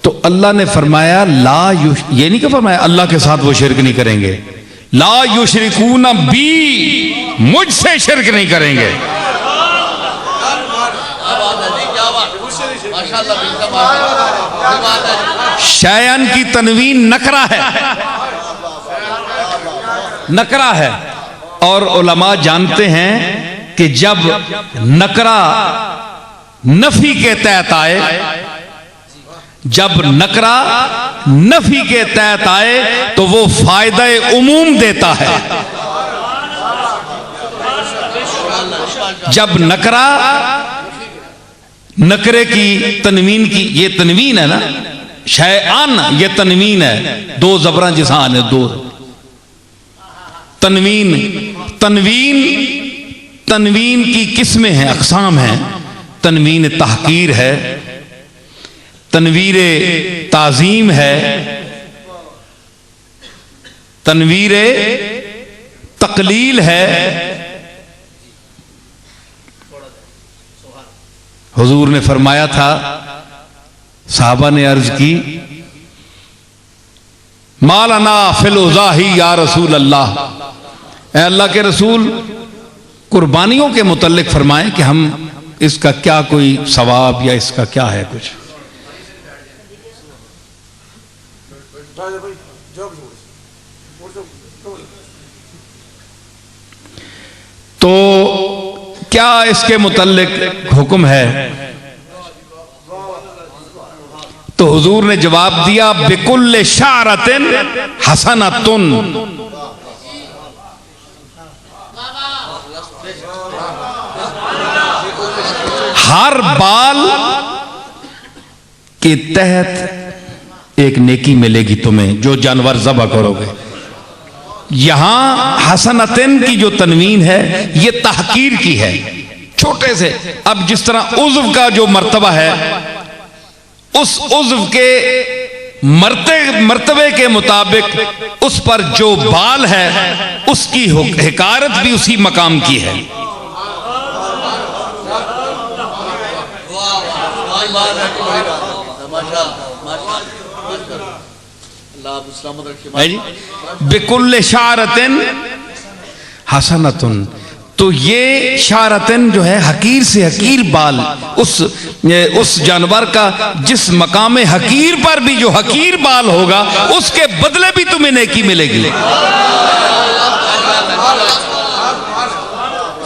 तो अल्लाह ने फरमाया ये नहीं कि फरमाया अल्लाह के साथ वो शिरक नहीं करेंगे, ला युशरिकून बी, मुझसे शिरक नहीं करेंगे। शैअन की तनवीन नकरा है, नकरा है। और उलमा जानते हैं कि जब नकरा नफी के तहत आए, जब नकरा नफी के तहत आए तो वो फायदे उमूम देता है। जब नकरा, नकरे की तनवीन की, ये तनवीन है ना, शैआन, ये तनवीन है, दो जबरा जिसान है, दो तनवीन। तनवीन की किस्में हैं, अकसाम हैं। तनवीन तहकीर है, तनवीर ताजीम है, तनवीर तकलील है। हुजूर ने फरमाया था, साहबा ने अर्ज की, मालना फिल उज़ाही या रसूल अल्लाह, ए अल्लाह के रसूल, कुर्बानियों के मुतल्लिक फरमाएं कि हम इसका क्या कोई सवाब या इसका क्या है कुछ। तो क्या इसके मुतल्लिक हुक्म है? तो हुजूर ने जवाब दिया, बिकुल्ले शारतिन हसनतुन, हर बाल के तहत एक नेकी मिलेगी तुम्हें, जो जानवर ज़बह करोगे। यहां हसनतन की जो तनवीन है ये तहकीर की है, छोटे से। अब जिस तरह उज़्व का जो मर्तबा है, उस उज़्व के मर्तबे के मुताबिक उस पर जो बाल है उसकी हिकारत भी उसी मकाम की है। बिकुल्ल शारतन हसनतुन, तो ये शारतन जो है हकीर से हकीर बाल, उस जानवर का जिस मकाम हकीर पर भी जो हकीर बाल होगा उसके बदले भी तुम्हें नेकी मिलेगी।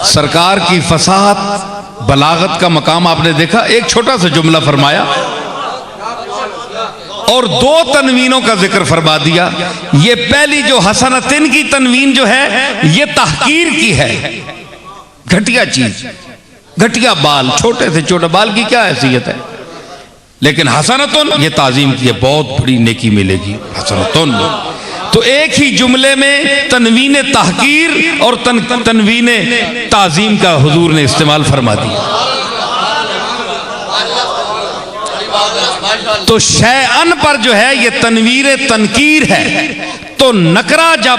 सरकार की फसाहत बलागत का मकाम आपने देखा। एक छोटा सा जुमला फरमाया और दो तनवीनों का जिक्र फरमा दिया। ये पहली जो हसनतिन की तनवीन जो है ये तहकीर की है, घटिया चीज, घटिया बाल, छोटे से छोटे बाल की क्या हैसियत है। लेकिन हसनतुन ये ताजीम की है, बहुत बड़ी नेकी मिलेगी हसनतुन। तो एक ही जुमले में तनवीन तहकीर और तनवीन ताजीम का हुजूर ने इस्तेमाल फरमा दिया। तो शैअन पर जो है ये तनवीर तनकीर है। तो नकरा जब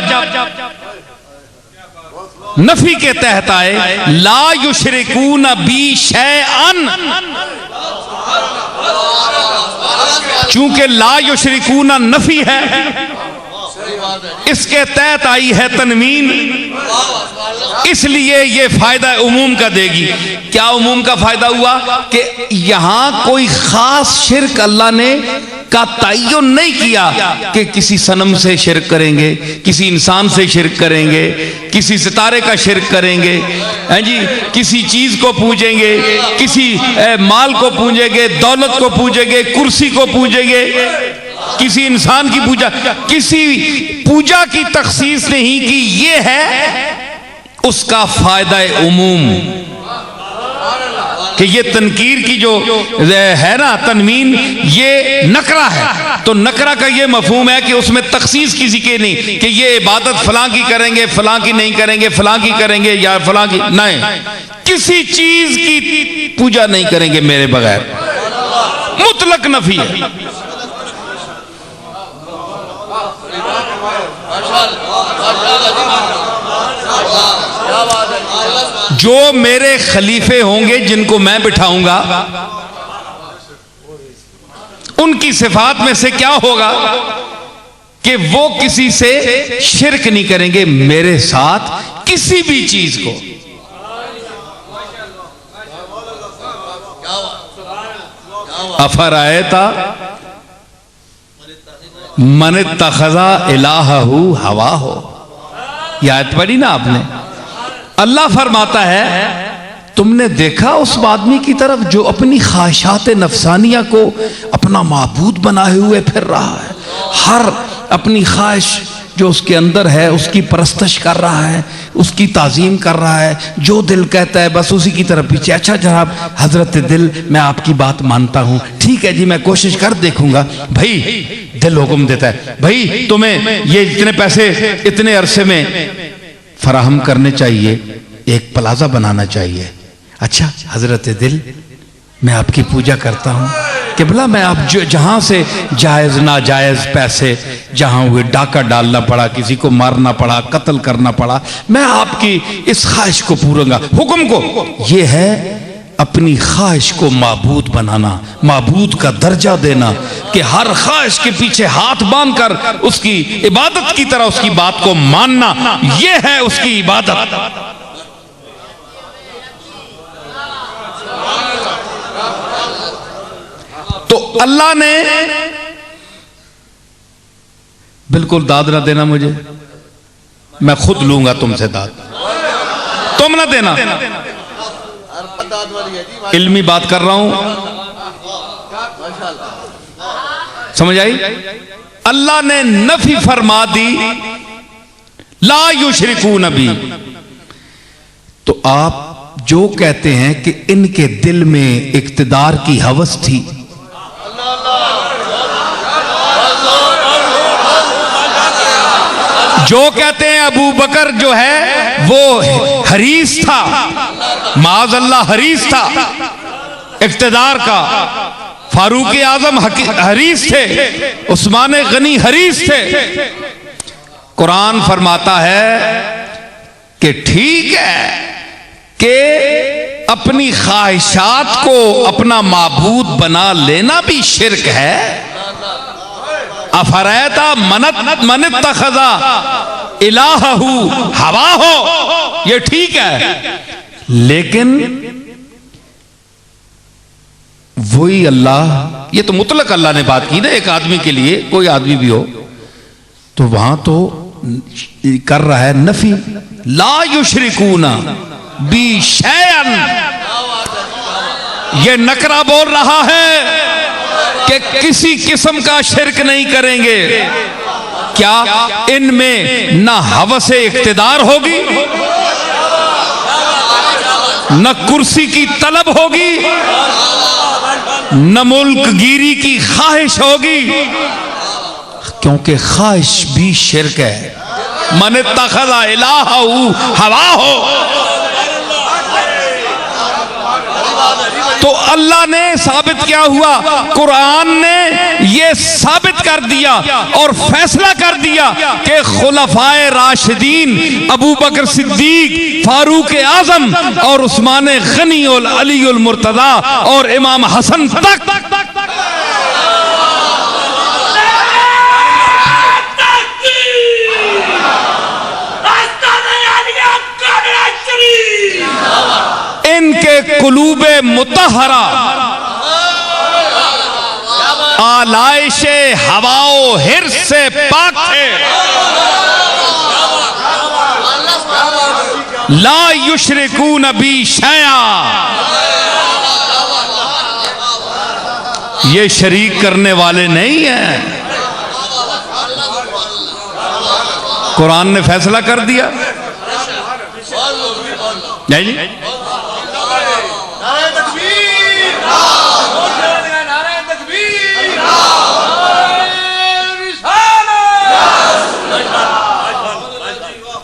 नफी के तहत आए, ला युशरिकून बी शैअन, चूंकि ला युशरिकून नफी है इसके तहत आई है तनवीन, इसलिए ये फायदा उमूम का देगी। क्या उमूम का फायदा हुआ कि यहां कोई खास शिर्क अल्लाह ने का तय्युन नहीं किया कि किसी सनम से शिर्क करेंगे, किसी इंसान से शिर्क करेंगे, किसी सितारे का शिर्क करेंगे, हैं जी, किसी चीज को पूजेंगे, किसी माल को पूजेंगे, दौलत को पूजेंगे, कुर्सी को पूजेंगे, किसी इंसान की पूजा, किसी पूजा की तखसीस नहीं की। ये है उसका फायदा उमूम कि ये तनकीर की जो है ना तनवीन, ये नकरा है। तो नकरा का ये मफहूम है कि उसमें तखसीस किसी के नहीं कि ये इबादत फलां की करेंगे, फलां की नहीं करेंगे, फलां की करेंगे या फलां की नहीं, किसी चीज की पूजा नहीं करेंगे मेरे बगैर, मुतलक नफी है। जो मेरे खलीफे होंगे जिनको मैं बिठाऊंगा उनकी सिफात में से क्या होगा कि वो किसी से शिरक नहीं करेंगे मेरे साथ किसी भी चीज को। अफरायता मन तखज़ा इलाहहू हवा हो, यह आयत पढ़ी ना आपने। अल्लाह फरमाता है तुमने देखा उस आदमी की तरफ जो अपनी ख्वाहिशात नफसानिया को अपना माबूद बनाए हुए फिर रहा है, हर अपनी ख्वाहिश जो उसके अंदर है उसकी परस्तश कर रहा है, उसकी ताजीम कर रहा है, जो दिल कहता है बस उसी की तरफ पीछे। अच्छा जनाब हजरत दिल, मैं आपकी बात मानता हूँ, ठीक है जी मैं कोशिश कर देखूंगा। भाई दिल हुक्म देता है भाई तुम्हें ये इतने पैसे इतने अरसे में फराहम करने चाहिए, एक प्लाजा बनाना चाहिए। अच्छा हजरत दिल मैं आपकी पूजा करता हूँ कि भला मैं आप जो जहां से जायज नाजायज पैसे जहां हुए, डाका डालना पड़ा, किसी को मारना पड़ा, कत्ल करना पड़ा, मैं आपकी इस ख्वाहिश को पूरूंगा, हुक्म को। ये है अपनी ख्वाहिश को माबूद बनाना, माबूद का दर्जा देना कि हर ख्वाहिश के पीछे हाथ बांधकर उसकी इबादत की तरह उसकी बात को मानना, यह है उसकी इबादत। तो अल्लाह ने बिल्कुल दाद ना देना मुझे, मैं खुद लूंगा तुमसे दाद, तुम ना देना। इल्मी बात कर रहा हूं, समझ आई। अल्लाह ने नफी फरमा दी ला युशरिकून बी। तो आप जो कहते हैं कि इनके दिल में इक्तिदार की हवस थी, जो कहते हैं अबू बकर जो है वो हरीस था, माज़अल्लाह हरीस था इक़्तिदार का, फारूक आजम हरीस थे, उस्मान गनी हरीस थे। कुरान फरमाता है कि ठीक है कि अपनी ख्वाहिशात को अपना माबूद बना लेना भी शिर्क है। अफरैता मन तखज़ा इलाहू हवा हो, ये ठीक है, लेकिन वही अल्लाह, ये तो मुतलक अल्लाह ने बात की ना, एक आदमी के लिए, कोई आदमी भी हो, तो वहां तो कर रहा है नफी, ला युशरिकूना बी शैअन, ये नकरा बोल रहा है कि किसी किस्म का शिरक नहीं करेंगे। क्या इनमें न हवसे इख्तिदार होगी, न कुर्सी की तलब होगी, न मुल्क गिरी की ख्वाहिश होगी, क्योंकि ख्वाहिश भी शिरक है। मन तखज़ा इलाहू हवा हो, तो अल्लाह ने साबित क्या हुआ, कुरान ने ये साबित कर दिया और फैसला कर दिया कि खुलफाए राशिदीन अबू बकर सिद्दीक, फारूक आजम और उस्मान गनी और अली उल मुर्तजा और इमाम हसन तक इनके कुलूबे मुतहरा आलाइशे हवाओ हिर्स से पाक थे। ला युशरिकून बी शैआ, ये शरीक करने वाले नहीं हैं। कुरान ने फैसला कर दिया। नहीं जी,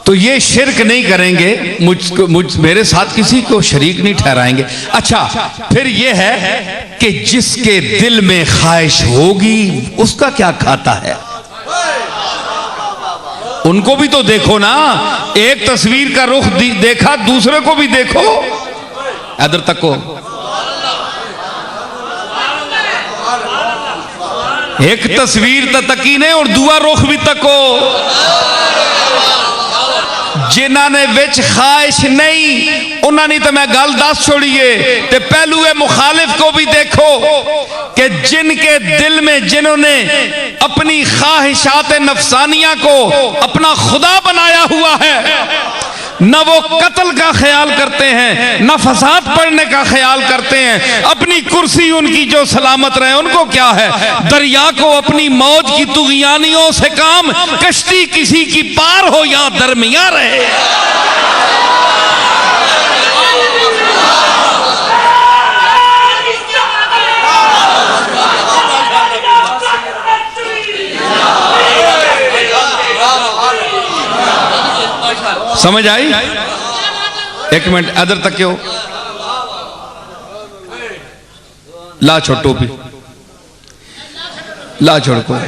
तो ये शिरक नहीं करेंगे, मेरे साथ किसी को शरीक नहीं ठहराएंगे। अच्छा, फिर ये है कि जिसके दिल में ख्वाहिश होगी उसका क्या खाता है, उनको भी तो देखो ना। एक तस्वीर का रुख देखा, दूसरे को भी देखो, इधर तको। एक तस्वीर तो तकी ने और दूआ रुख भी तको। जिन्होंने विच ख्वाहिश नहीं, उन्होंने तो मैं गल दस छोड़िए, ते पहलुए मुखालिफ को भी देखो कि जिनके दिल में, जिन्होंने अपनी ख्वाहिशात नफसानिया को अपना खुदा बनाया हुआ है, न वो कत्ल का ख्याल करते हैं, न फसाद पड़ने का ख्याल करते हैं। अपनी कुर्सी उनकी जो सलामत रहे, उनको क्या है, दरिया को अपनी मौज की तुगियानियों से काम, कश्ती किसी की पार हो या दरमिया रहे। समझ आई? एक मिनट इधर तक क्यों, ला छोड़ टोपी, ला छोड़ को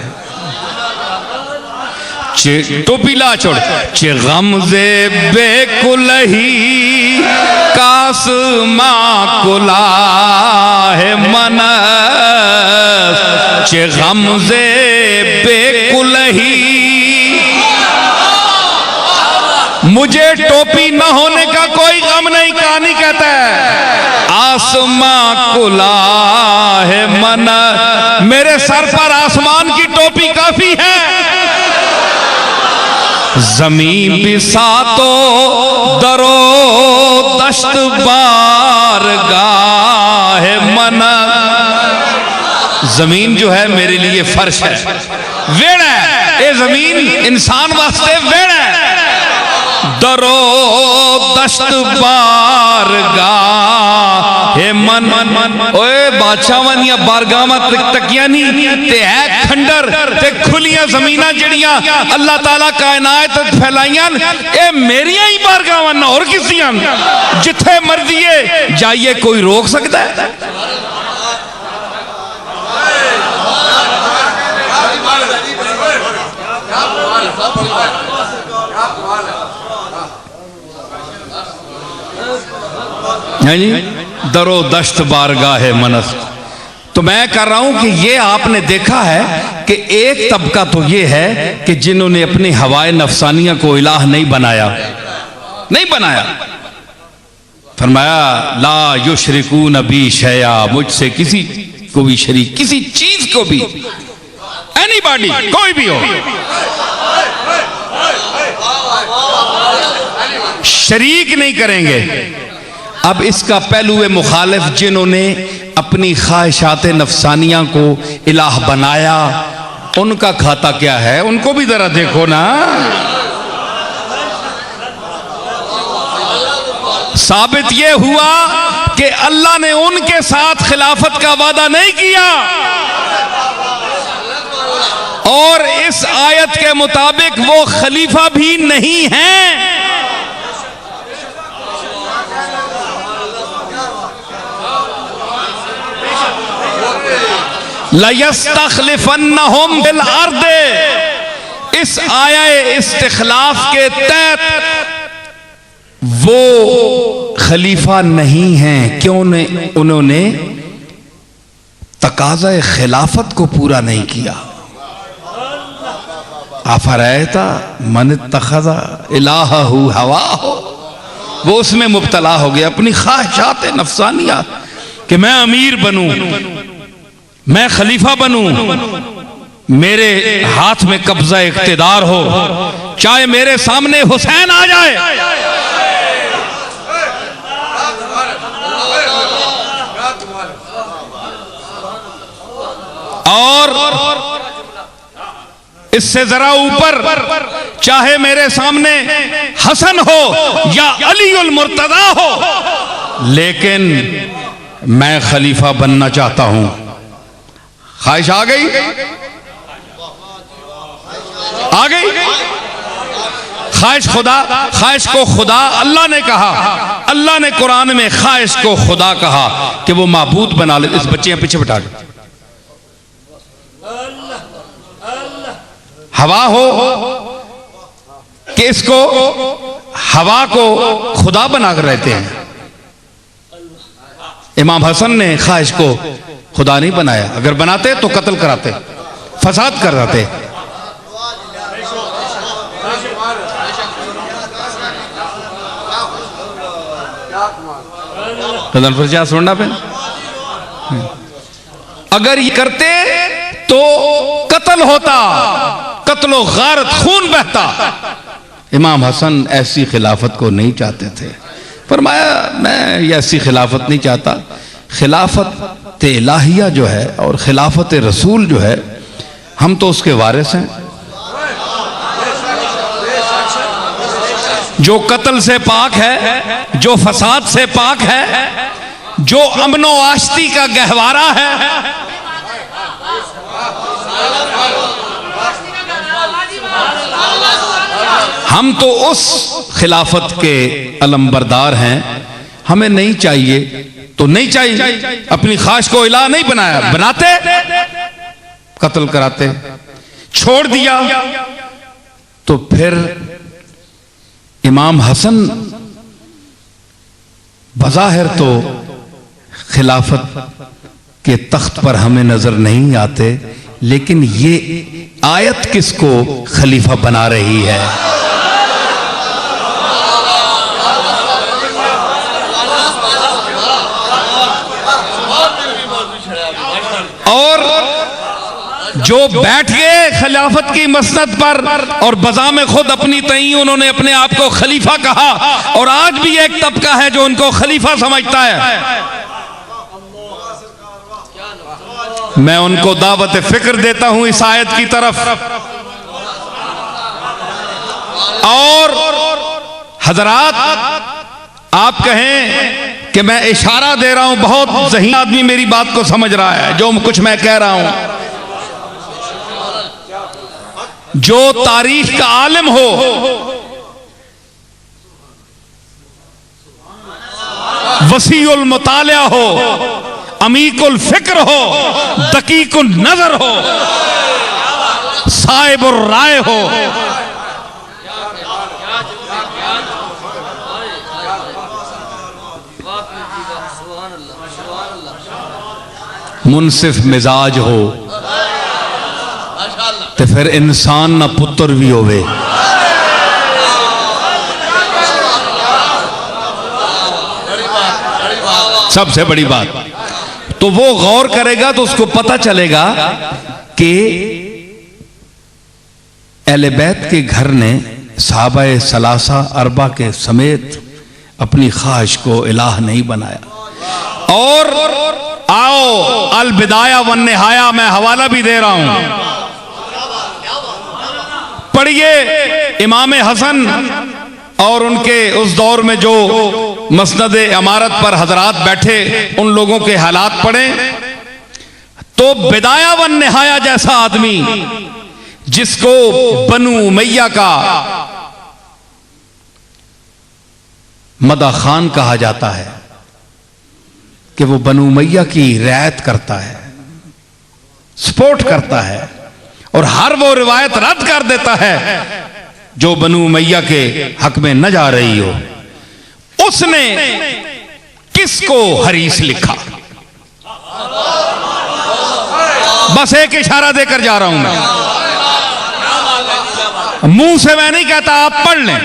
टोपी ला छोड़। चे गमज़े बेकुलही कास माँ कुला है मन, चे गमज़े बेकुलही, मुझे टोपी न होने का कोई गम नहीं, कहानी कहता है। आसमां कुला है मन, मेरे सर पर आसमान की टोपी काफी है। जमीन बिसा तो दरो दश्त बारगाह है मन, जमीन जो है मेरे लिए फर्श है, वेड़ है। ये जमीन इंसान वास्ते वेड़ है। दरो दश्त बारगाह हे मन ओए बादशाहां दी बारगाह में तकिया नहीं ते है खंडर ते खुलियां ज़मीनां जड़ियां अल्लाह ताला कायनात फैलाइयां ए मेरियां ही बारगाहां न और किसियां जिथे मर्जी जाइए कोई रोक सकता है? दरो दश्त बारगाह मनस। तो मैं कर रहा हूं कि ये आपने देखा है कि एक तबका तो ये है कि जिन्होंने अपनी हवाए नफसानिया को इलाह नहीं बनाया, फरमाया ला युशरिकून बी शैया, मुझसे किसी को भी शरीक, किसी चीज को भी, एनीबॉडी कोई भी हो, शरीक नहीं करेंगे। अब इसका पहलू मुखालिफ जिन्होंने अपनी ख्वाहिशात नफसानिया को इलाह बनाया, उनका खाता क्या है? उनको भी जरा देखो ना। साबित यह हुआ कि अल्लाह ने उनके साथ खिलाफत का वादा नहीं किया और इस आयत के मुताबिक वो खलीफा भी नहीं हैं। लयस्तखलिफन्नहुम फिल अर्द, इस आया इस्तिखलाफ के तहत वो खलीफा नहीं हैं। क्यों ने? उन्होंने तकाज़ा खिलाफत को पूरा नहीं किया। अफरैता मन इत्तखज़ा इलाहहु हवाहु, वो उसमें मुब्तला हो गया, अपनी ख्वाहिशात नफसानिया कि मैं अमीर बनूं, मैं खलीफा बनूं, मेरे हाथ में कब्जा इख्तिदार हो, चाहे मेरे सामने हुसैन आ जाए, और इससे जरा ऊपर चाहे मेरे सामने हसन हो या अली उल मुर्तदा हो, लेकिन मैं खलीफा बनना चाहता हूं। ख्वाहिश आ गई, आ गई ख्वाहिश। ख्वाहिश को खुदा अल्लाह ने कहा, अल्लाह ने कुरान में ख्वाहिश को खुदा कहा कि वो माबूद बना ले। इस बच्चे पीछे बैठा दो। हवा हो कि इसको हवा को खुदा बनाकर रहते हैं। इमाम हसन ने ख्वाहिश को खुदा नहीं बनाया, अगर बनाते तो कत्ल कराते, फसाद कराते। सुनना पे अगर ये करते तो कत्ल होता, कत्लो गारत, खून बहता। इमाम हसन ऐसी खिलाफत को नहीं चाहते थे। फरमाया मैं ऐसी खिलाफत नहीं चाहता। खिलाफत इलाहिया जो है और खिलाफत रसूल जो है, हम तो उसके वारिस हैं। जो कत्ल से पाक है, जो फसाद से पाक है, जो अमनो आश्ती का गहवारा है, हम तो उस खिलाफत के अलमबरदार हैं। हमें नहीं चाहिए तो नहीं चाहिए। अपनी ख्वाहिश को इलाह नहीं बनाया, बनाते कत्ल कराते, छोड़ दिया। तो फिर इमाम हसन बज़ाहिर तो खिलाफत के तख्त पर हमें नजर नहीं आते, लेकिन ये आयत किसको खलीफा बना रही है? और जो बैठ गए खिलाफत की मसनद पर और बजा में खुद अपनी तई उन्होंने अपने आप को खलीफा कहा, और आज भी एक तबका है जो उनको खलीफा समझता है। मैं उनको दावत फिक्र देता हूं इस आयत की तरफ। और हजरात, आप कहें कि मैं इशारा दे रहा हूं, बहुत ज़हीन आदमी मेरी बात को समझ रहा है जो कुछ मैं कह रहा हूं। जो तारीख का आलिम हो, वसीउल मुतालिया हो, अमीकुल फिक्र हो, दकीकुल नजर हो, साहिबुर राय हो, मुनसिफ मिजाज हो, तो फिर इंसान ना पुत्र भी होवे। सबसे बड़ी बात तो वो गौर करेगा तो उसको पता चलेगा कि अहले बैत के घर ने सहाबाए सलासा अरबा के समेत अपनी ख्वाहिश को इलाह नहीं बनाया। और आओ अल बिदाया वन निहाया, मैं हवाला भी दे रहा हूं, पढ़िए इमाम हसन और उनके उस दौर में जो मसनद इमारत पर हजरात बैठे उन लोगों के हालात पढ़ें तो बिदाया वन निहाया जैसा आदमी जिसको बनु उमैया का मदा खान कहा जाता है कि वो बनु उमैया की रियायत करता है, सपोर्ट करता है और हर वो रिवायत रद्द कर देता है जो बनु उमैया के हक में न जा रही हो, उसने किसको हरीस लिखा? बस एक इशारा देकर जा रहा हूं मैं, मुंह से मैं नहीं कहता, आप पढ़ लें।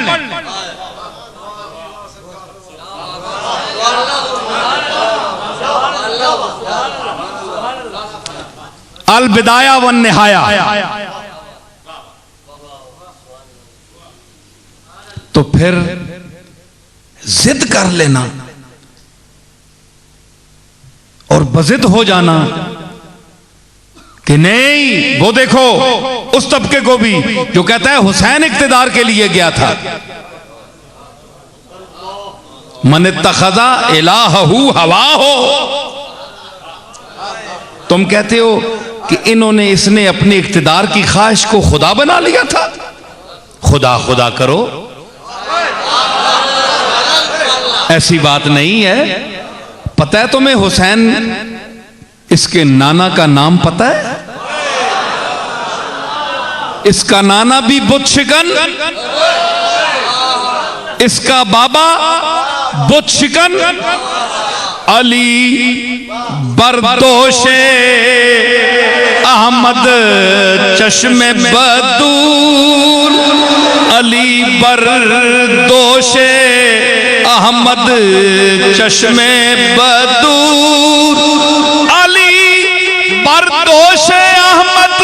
अल बिदाया वन निहाया। तो फिर जिद कर लेना और बजिद हो जाना कि नहीं, वो देखो उस तबके को भी जो कहता है हुसैन इक्तिदार के लिए गया था, मन इत्तखज़ा इलाहहू हवा हो। तुम कहते हो कि इसने अपने इक्तिदार की ख्वाहिश को खुदा बना लिया था। खुदा खुदा करो, ऐसी बात नहीं है। पता है तुम्हें हुसैन, इसके नाना का नाम पता है? इसका नाना भी बुत शिकन, इसका बाबा बुत शिकन। अली बरदोशे अहमद चश्मे बदूर, अली बरदोशे अहमद चश्मे बदूर, अली बरदोशे अहमद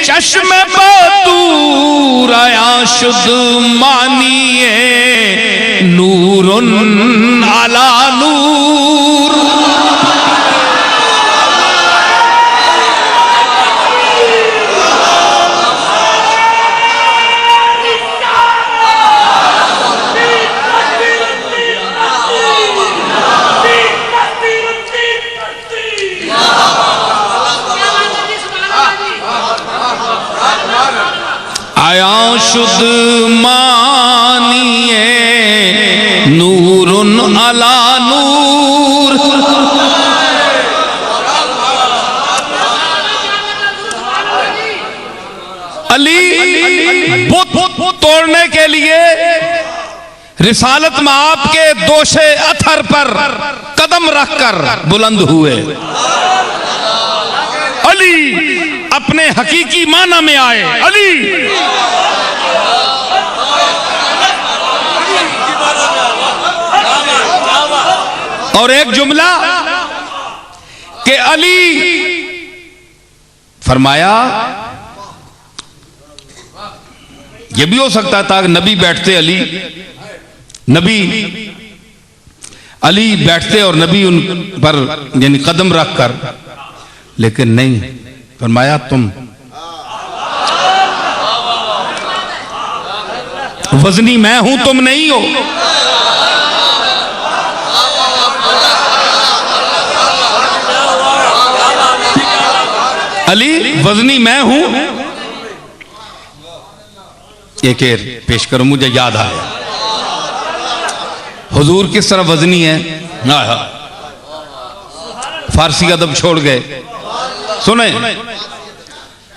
चश्मे बदूर, आया शुद्ध मानिए नूरुन अला नूर। आया शुद्ध मानिए नूरुन अला नूर। अली बुत तोड़ने के लिए रिसालत में आपके दोषे अथर पर कदम रखकर बुलंद हुए। अली अपने हकीकी माना में आए। अली और एक जुमला कि अली फरमाया, यह भी हो सकता था कि नबी बैठते, नबी अली बैठते और नबी उन पर यानी कदम रखकर, लेकिन नहीं, फरमाया तुम वजनी मैं हूं, तुम नहीं हो। अली वजनी मैं हूं। एक और पेश करूं, मुझे याद आया हुजूर किस तरह वजनी है। फारसी अदब छोड़ गए। सुने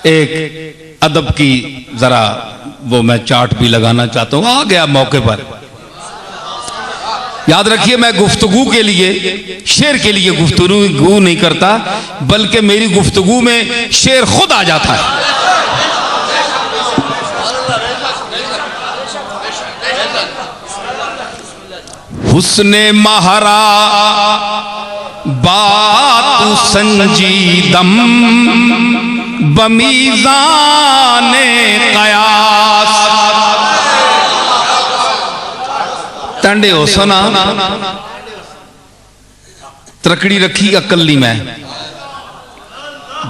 एक अदब की जरा वो मैं चार्ट भी लगाना चाहता हूं, आ गया मौके पर। याद रखिए, मैं गुफ्तगू के लिए, शेर के लिए गुफ्तगू नहीं करता, बल्कि मेरी गुफ्तगू में शेर खुद आ जाता है। हुस्ने महरा बात संजीदम बमीज़ाने क़यास। टंडे हो सुना तरकड़ी रखी अकल नहीं, मैं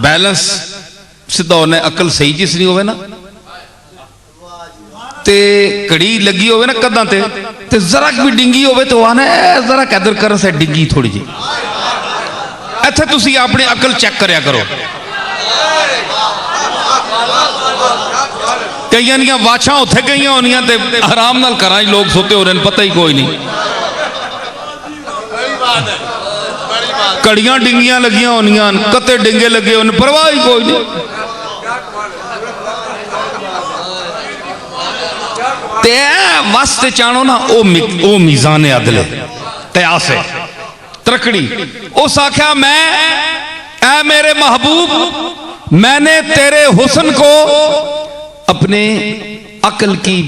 बैलेंस सीधा होने, अकल सही जिस नहीं होवे ना ते कड़ी लगी होवे ना कदा ते जरा भी डिंगी होवे तो आने जरा कदर कर से डिंगी थोड़ी जी। इत्थे तुसी अपनी अकल चेक करया करो। कई दियां वाछां उत्थे गई होनियां ते आराम नाल घरां च लोग सोते हो रहे, पता ही कोई नहीं। कड़ियां डिंगियां लगियां होनियां, कते डिंगे लगे होने, परवाह ही कोई नहीं। ते वास्ते चाणो ना ओ मीज़ान अदल कयास है तरकड़ी। उस आख्या मैं ऐ मेरे महबूब, मैंने तेरे हुस्न को अपने अकल की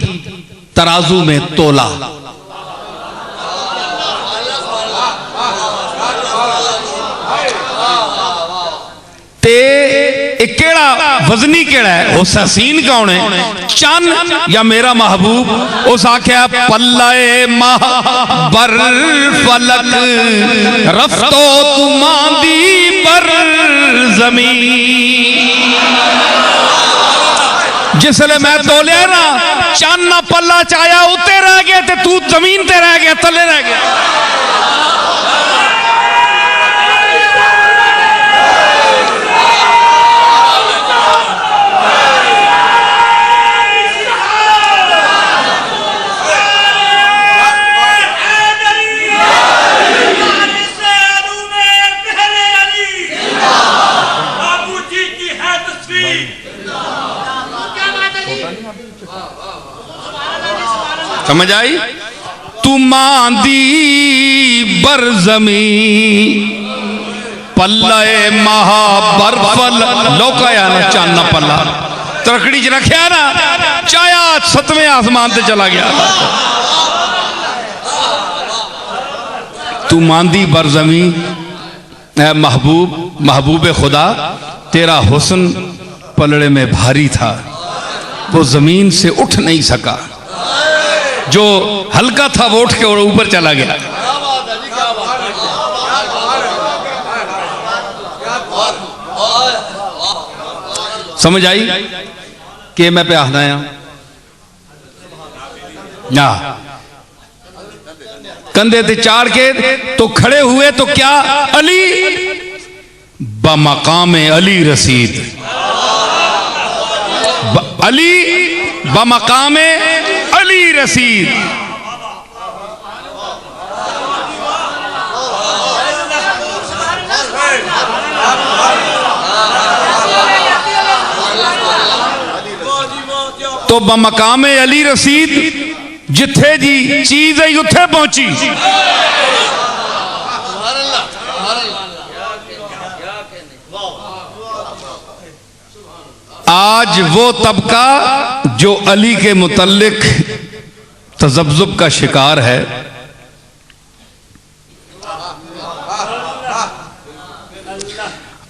तराजू में तोला। ते केड़ा वजनी केड़ा है, उस हसीन कौन है, चन या मेरा महबूब। उस आख्या पल्ले माह बर फलक रफ्तो तुमांदी पर जमीन। जिसले मैं तोलिया ना, चन ना पल्ला चाया उत्ते रह गया ते तू जमीन ते रह गया, तले रह गया। समझ आई? तू मांदी बर जमी पल्ले महा बरफल लौकाया ना, चाना पल्ला तरकड़ी च रखिया ना, चाया 7वें आसमान ते चला गया। तू मांदी बर जमी, महबूब महबूब खुदा, तेरा हुस्न पलड़े में भारी था, वो जमीन से उठ नहीं सका। जो हल्का था वो उठ के और ऊपर चला गया। समझ आई कि मैं पे आखना या कंधे ते चाड़ के तो खड़े हुए तो क्या, अली बमकाम अली रसीद, अली बमकाम अली रसीद। तो बमकाम अली रसीद जिथे जी चीज है उथे पहुंची। आज वो तबका जो अली के मुतल्लिक तज़ब्ज़ुब का शिकार है,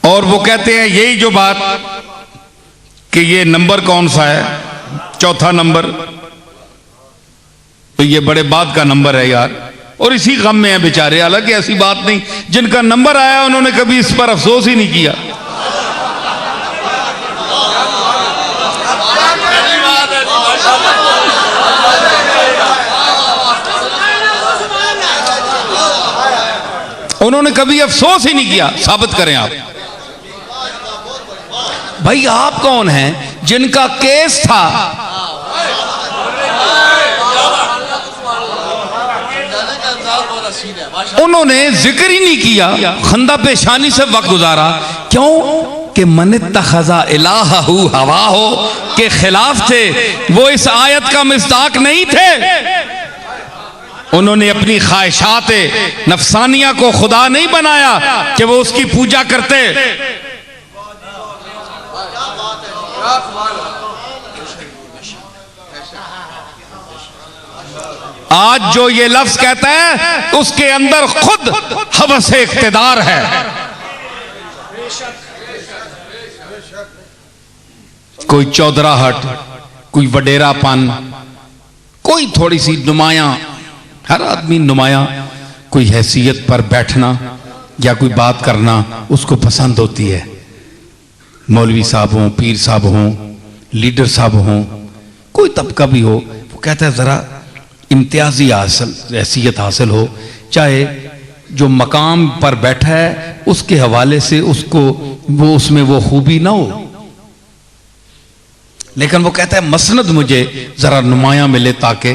और वो कहते हैं यही जो बात कि ये नंबर कौन सा है, चौथा नंबर, तो ये बड़े बाद का नंबर है यार, और इसी गम में है बेचारे। हालांकि ऐसी बात नहीं, जिनका नंबर आया उन्होंने कभी इस पर अफसोस ही नहीं किया। उन्होंने कभी अफसोस ही नहीं किया। साबित करें आप। भाई आप कौन हैं जिनका केस था उन्होंने जिक्र ही नहीं किया, खंदा पेशानी से वक्त गुजारा। क्यों कि मन तखज़ा इलाहहू हवा हो के खिलाफ थे, वो इस आयत का मिस्दाक नहीं थे। उन्होंने अपनी ख्वाहिशात नफसानिया को खुदा नहीं बनाया कि वो उसकी पूजा करते। आज जो ये लफ्ज कहता है उसके अंदर खुद हवस इख्तिदार है। कोई चौधराहट, कोई वडेरापन, कोई थोड़ी सी नुमाया, हर आदमी नुमाया कोई हैसियत पर बैठना या कोई बात करना उसको पसंद होती है। मौलवी साहब हों, पीर साहब हों, लीडर साहब हों, कोई तबका भी हो, वो कहता है जरा इम्तियाजी हासिल हैसियत हासिल हो, चाहे जो मकाम पर बैठा है उसके हवाले से उसको वो उसमें वो खूबी ना हो, लेकिन वो कहता है मसनद मुझे जरा नुमाया मिले ताकि,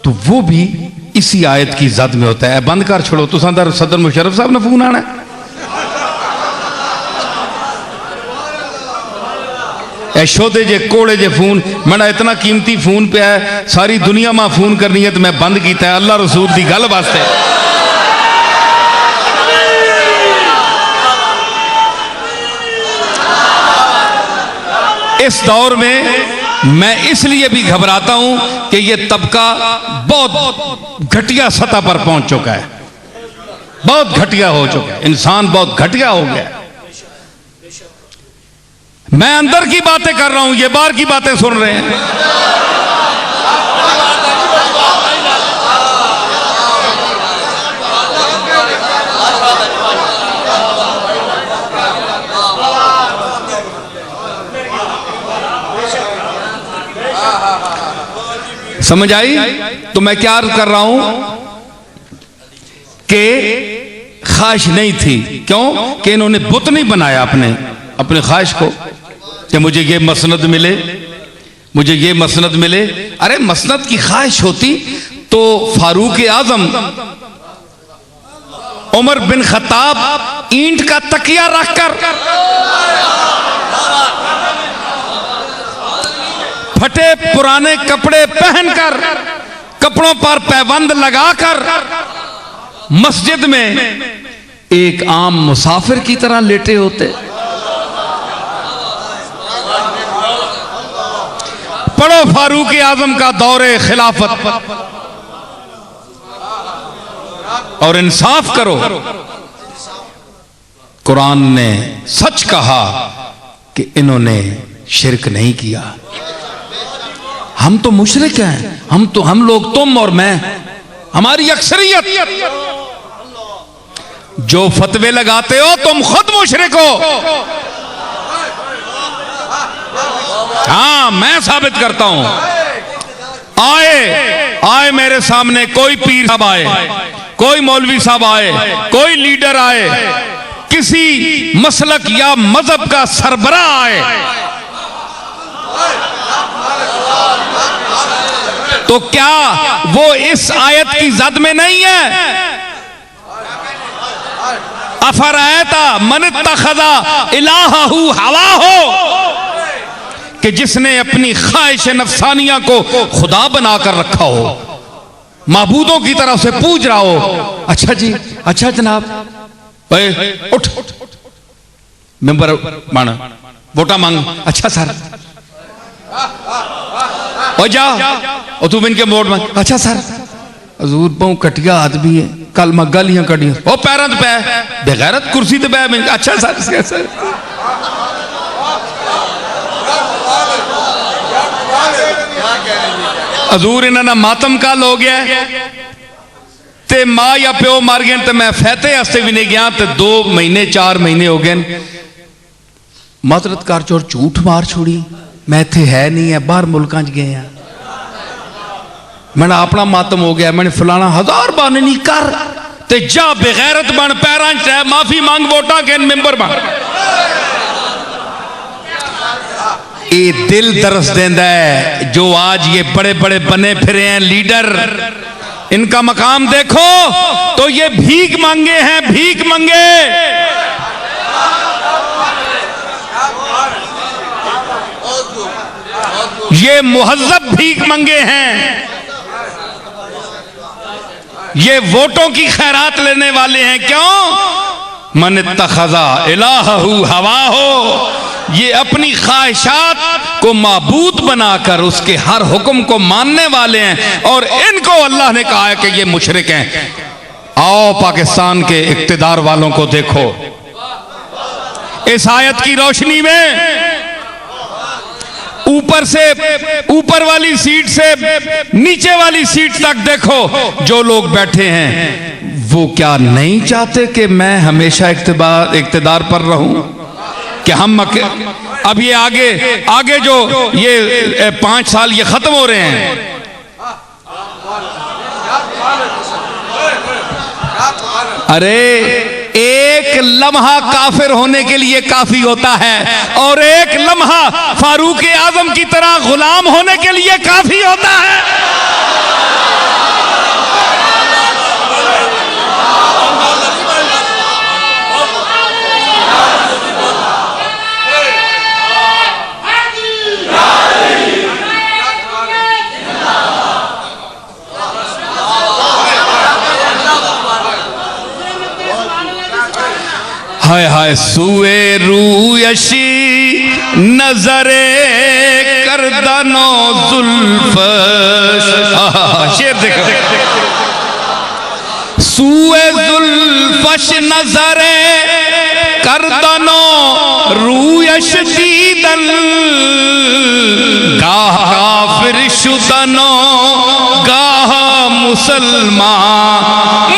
तो वो भी इसी आयत की जद में होता है। बंद कर छोड़ो, तो सदर मुशर्रफ साहब ने फोन आना है। शोदे जे कोड़े जे फोन मेरा इतना कीमती फोन पे है, सारी दुनिया में फोन करनी है तो मैं बंद किया है अल्लाह रसूल की गल वास्ते। इस दौर में मैं इसलिए भी घबराता हूं कि यह तबका बहुत घटिया सतह पर पहुंच चुका है, बहुत घटिया हो चुका है, इंसान बहुत घटिया हो गया है। मैं अंदर की बातें कर रहा हूं, ये बाहर की बातें सुन रहे हैं। समझ आई? तो मैं क्या अर्ज कर रहा हूं कि ख्वाहिश नहीं थी। क्यों कि इन्होंने बुत नहीं बनाया अपने ख्वाहिश को कि मुझे ये मसनद मिले, मुझे ये मसनद मिले। अरे मसनद की ख्वाहिश होती तो फारूक आजम उमर बिन खत्ताब ईंट का तकिया रखकर, फटे पुराने कपड़े पहनकर, कपड़ों पर पैबंद लगाकर मस्जिद में एक आम मुसाफिर की तरह लेटे होते। पढ़ो फारूक आजम का दौरे खिलाफत और इंसाफ करो। कुरान ने सच कहा कि इन्होंने शिरक नहीं किया। हम तो मुशरिक हैं, हम लोग, तुम और मैं, हमारी अक्सरियत। जो फतवे लगाते हो तुम खुद मुशरिक हो। हाँ, मैं साबित करता हूं। आए मेरे सामने कोई पीर साहब आए, कोई मौलवी साहब आए, कोई लीडर आए, किसी मसलक या मजहब का सरबराह आए, तो क्या वो इस आयत की जद में नहीं है? अफरायता मन तखज़ा इलाहहू हवा हो, कि जिसने अपनी ख्वाहिश नफसानिया को खुदा बनाकर रखा हो, माबूदों की तरफ से पूज रहा हो। अच्छा जी, अच्छा जनाब, उठ मेंबर माना वोटा मांग। अच्छा सर, और जा और तू इनके वोट मांग। अच्छा सर, हजूर बहु कटिया आदमी है, कल मैं गालियां कटिया, ओ पैरों पे बेगैरत कुर्सी ते पै। अच्छा सर, हजूर इन्होंने मातम कल हो गया ते मां या प्यो मर गए, तो मैं फैते वास्ते भी नहीं गया, तो 2 महीने 4 महीने हो गए। माजरत कर चोर झूठ मार छोड़ी, मैं इत्थे है नहीं है, बाहर मुल्कां च गए हैं, मैंने अपना मातम हो गया, मैंने फलाना 1000 बहाने नहीं कर, ते जा बेगैरत बन, पैरां च माफी मांग, वोटा के मेंबर बन। ये दिल दरस देंदा है जो आज ये बड़े बड़े बने फिरे हैं लीडर, इनका मकाम देखो तो ये भीख मांगे हैं, भीख मांगे। ये मुहज्जब भीख मंगे हैं, ये वोटों की खैरात लेने वाले हैं। क्यों? मन तखज़ा इलाहू हवा हो, ये अपनी ख्वाहिशात को माबूद बनाकर उसके हर हुक्म को मानने वाले हैं। और इनको अल्लाह ने कहा है कि ये मुशरिक हैं। आओ पाकिस्तान के इक्तिदार वालों को देखो, इस आयत की रोशनी में ऊपर से ऊपर वाली सीट से नीचे वाली सीट तक देखो, जो लोग बैठे हैं वो क्या नहीं चाहते कि मैं हमेशा इक्तिदार पर रहूं? कि हम अब ये आगे जो ये 5 साल ये खत्म हो रहे हैं, अरे एक लम्हा काफिर होने के लिए काफी होता है और एक लम्हा फारूक आजम की तरह गुलाम होने के लिए काफी होता है। हाय हाय सुए रूयशी नजरे करदनो जुल्फश, शेर देखो, सुए जुल्फश नजरे करदनो रूयश दीदन, गाह काफिर शुदनो गाह मुसलमान